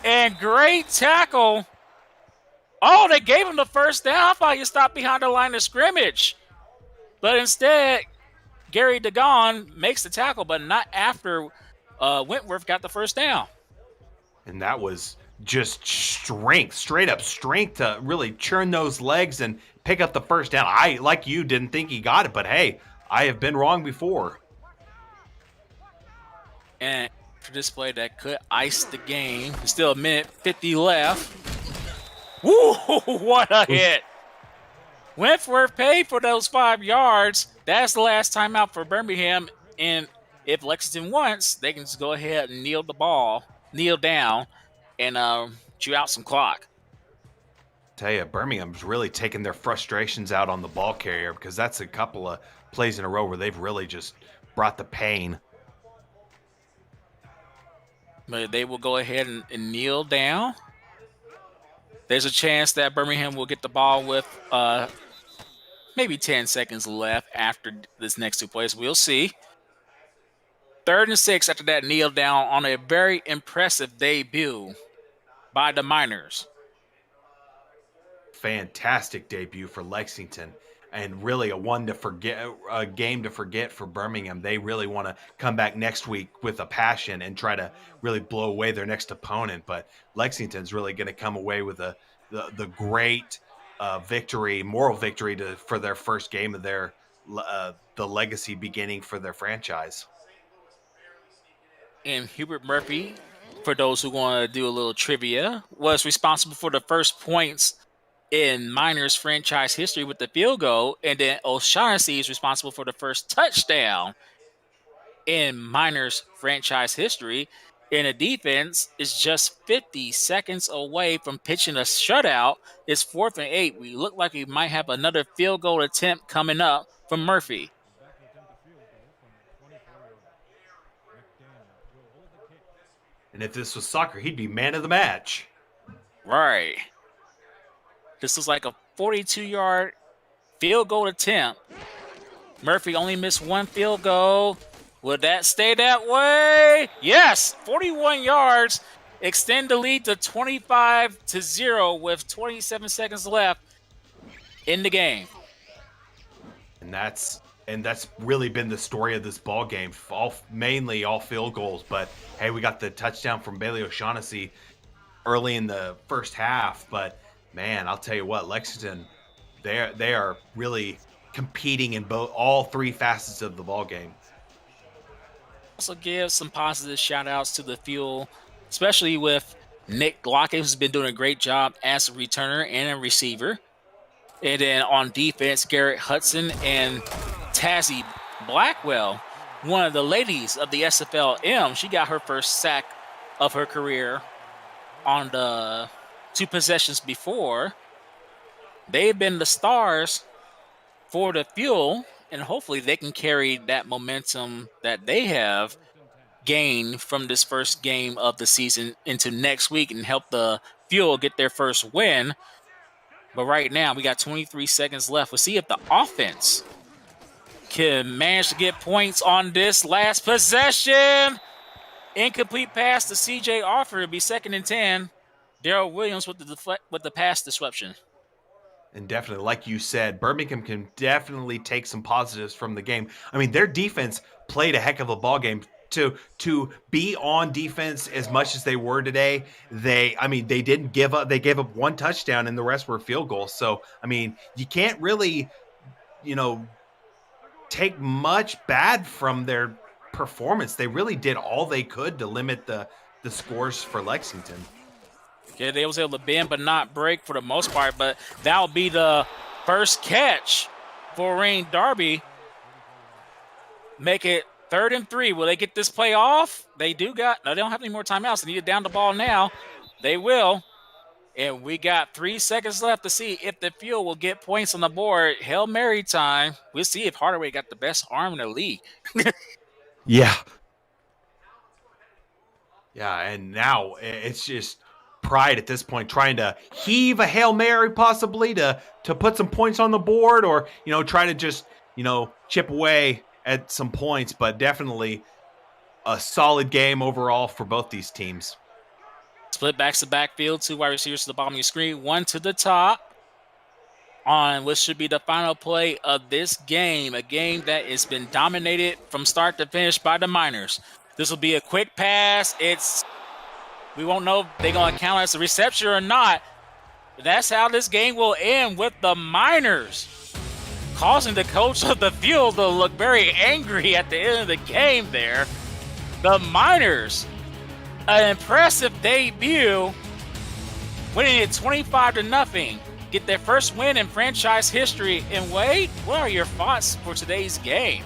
and great tackle. Oh, they gave him the first down. I thought you stopped behind the line of scrimmage. But instead, Gary Dagon makes the tackle, but not after Wentworth got the first down. And that was just strength, straight up strength to really churn those legs and pick up the first down. I, like you, didn't think he got it, but hey, I have been wrong before. And for this play that could ice the game, there's still 1:50 left. Woo, what a hit. Wentworth paid for those 5 yards. That's the last time out for Birmingham. And if Lexington wants, they can just go ahead and kneel down, and chew out some clock. Tell you, Birmingham's really taking their frustrations out on the ball carrier, because that's a couple of plays in a row where they've really just brought the pain. But they will go ahead and kneel down. There's a chance that Birmingham will get the ball with maybe 10 seconds left after this next 2 plays. We'll see. 3rd and 6 after that kneel down on a very impressive debut by the Miners. Fantastic debut for Lexington, and really a game to forget for Birmingham. They really want to come back next week with a passion and try to really blow away their next opponent. But Lexington's really going to come away with the great moral victory for their first game of the legacy beginning for their franchise. And Hubert Murphy, for those who want to do a little trivia, was responsible for the first points in Miners franchise history with the field goal, and then O'Shaughnessy is responsible for the first touchdown in Miners franchise history. And the defense is just 50 seconds away from pitching a shutout. It's 4th and 8. We look like we might have another field goal attempt coming up from Murphy. And if this was soccer, he'd be man of the match. Right. This is like a 42-yard field goal attempt. Murphy only missed 1 field goal. Would that stay that way? Yes, 41 yards. Extend the lead to 25-0 with 27 seconds left in the game. And that's really been the story of this ball game. Mainly all field goals, but hey, we got the touchdown from Bailey O'Shaughnessy early in the first half. But man, I'll tell you what, Lexington, they are really competing in all 3 facets of the ball game. Also give some positive shout outs to the field, especially with Nick Lockett, who's been doing a great job as a returner and a receiver. And then on defense, Garrett Hudson and Tazzy Blackwell, one of the ladies of the SFLm. She got her first sack of her career on the 2 possessions before. They've been the stars for the Fuel and hopefully they can carry that momentum that they have gained from this first game of the season into next week and help the Fuel get their first win. But right now, we got 23 seconds left. We'll see if the offense can manage to get points on this last possession. Incomplete pass to CJ Offer. It'll be 2nd and 10. Daryl Williams with the pass disruption. And definitely, like you said, Birmingham can definitely take some positives from the game. I mean, their defense played a heck of a ball game. To be on defense as much as they were today, they didn't give up. They gave up 1 touchdown and the rest were field goals. So, I mean, you can't really, take much bad from their performance. They really did all they could to limit the scores for Lexington. Yeah, they was able to bend but not break for the most part, but that'll be the first catch for Rain Darby. Make it 3rd and 3. Will they get this play off? They don't have any more timeouts. They need to down the ball now. They will. And we got 3 seconds left to see if the Fuel will get points on the board. Hail Mary time. We'll see if Hardaway got the best arm in the league. Yeah. Yeah, and now it's just pride at this point, trying to heave a Hail Mary possibly to put some points on the board, or, try to just, chip away at some points, but definitely a solid game overall for both these teams. Split backs to backfield, 2 wide receivers to the bottom of your screen, 1 to the top on what should be the final play of this game, a game that has been dominated from start to finish by the Miners. This will be a quick pass. We won't know if they're going to count as a reception or not. That's how this game will end, with the Miners causing the coach of the Fuel to look very angry at the end of the game there. The Miners, an impressive debut, winning it 25-0. Get their first win in franchise history. And Wade, what are your thoughts for today's game?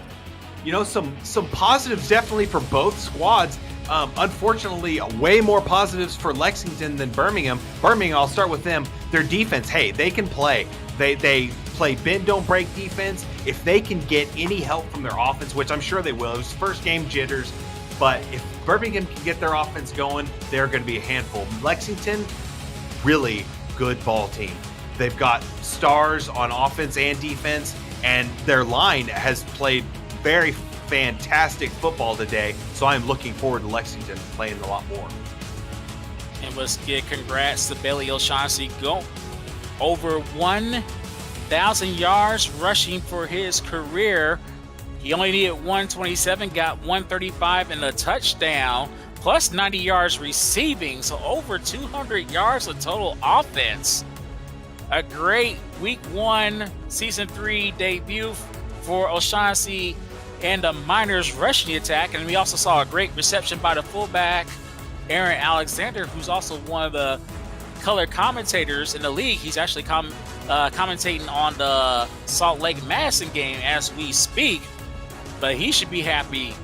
Some positives definitely for both squads. Unfortunately, way more positives for Lexington than Birmingham. Birmingham, I'll start with them. Their defense, hey, they can play. They play bend, don't break defense. If they can get any help from their offense, which I'm sure they will. It was first game jitters. But if Birmingham can get their offense going, they're going to be a handful. Lexington, really good ball team. They've got stars on offense and defense, and their line has played very fantastic football today. So I'm looking forward to Lexington playing a lot more. And let's get congrats to Bailey O'Shaughnessy. Go over 1,000 yards rushing for his career. He only needed 127, got 135 and a touchdown, plus 90 yards receiving, so over 200 yards of total offense. A great Week 1, Season 3 debut for O'Shaughnessy and the Miners rushing attack. And we also saw a great reception by the fullback, Aaron Alexander, who's also one of the color commentators in the league. He's actually commentating on the Salt Lake Madison game as we speak. But he should be happy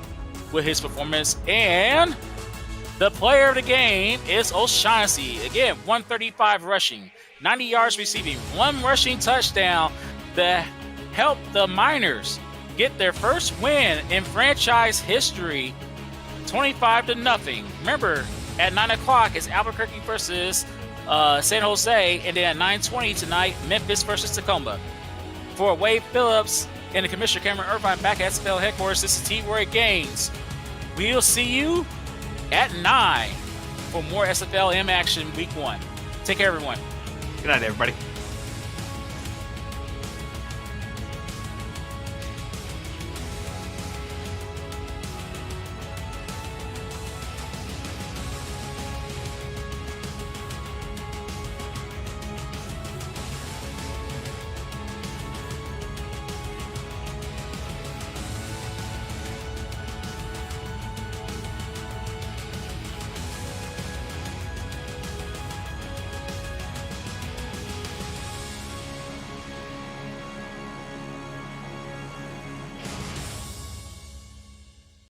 with his performance. And the player of the game is O'Shaughnessy. Again, 135 rushing, 90 yards receiving, 1 rushing touchdown to help the Miners get their first win in franchise history, 25-0. Remember, at 9 o'clock is Albuquerque versus San Jose, and then at 9:20 tonight, Memphis versus Tacoma. For Wade Phillips and the Commissioner Cameron Irvine back at SFL headquarters, this is T-Roy Gaines. We'll see you at 9 for more SFLm action Week 1. Take care, everyone. Good night, everybody.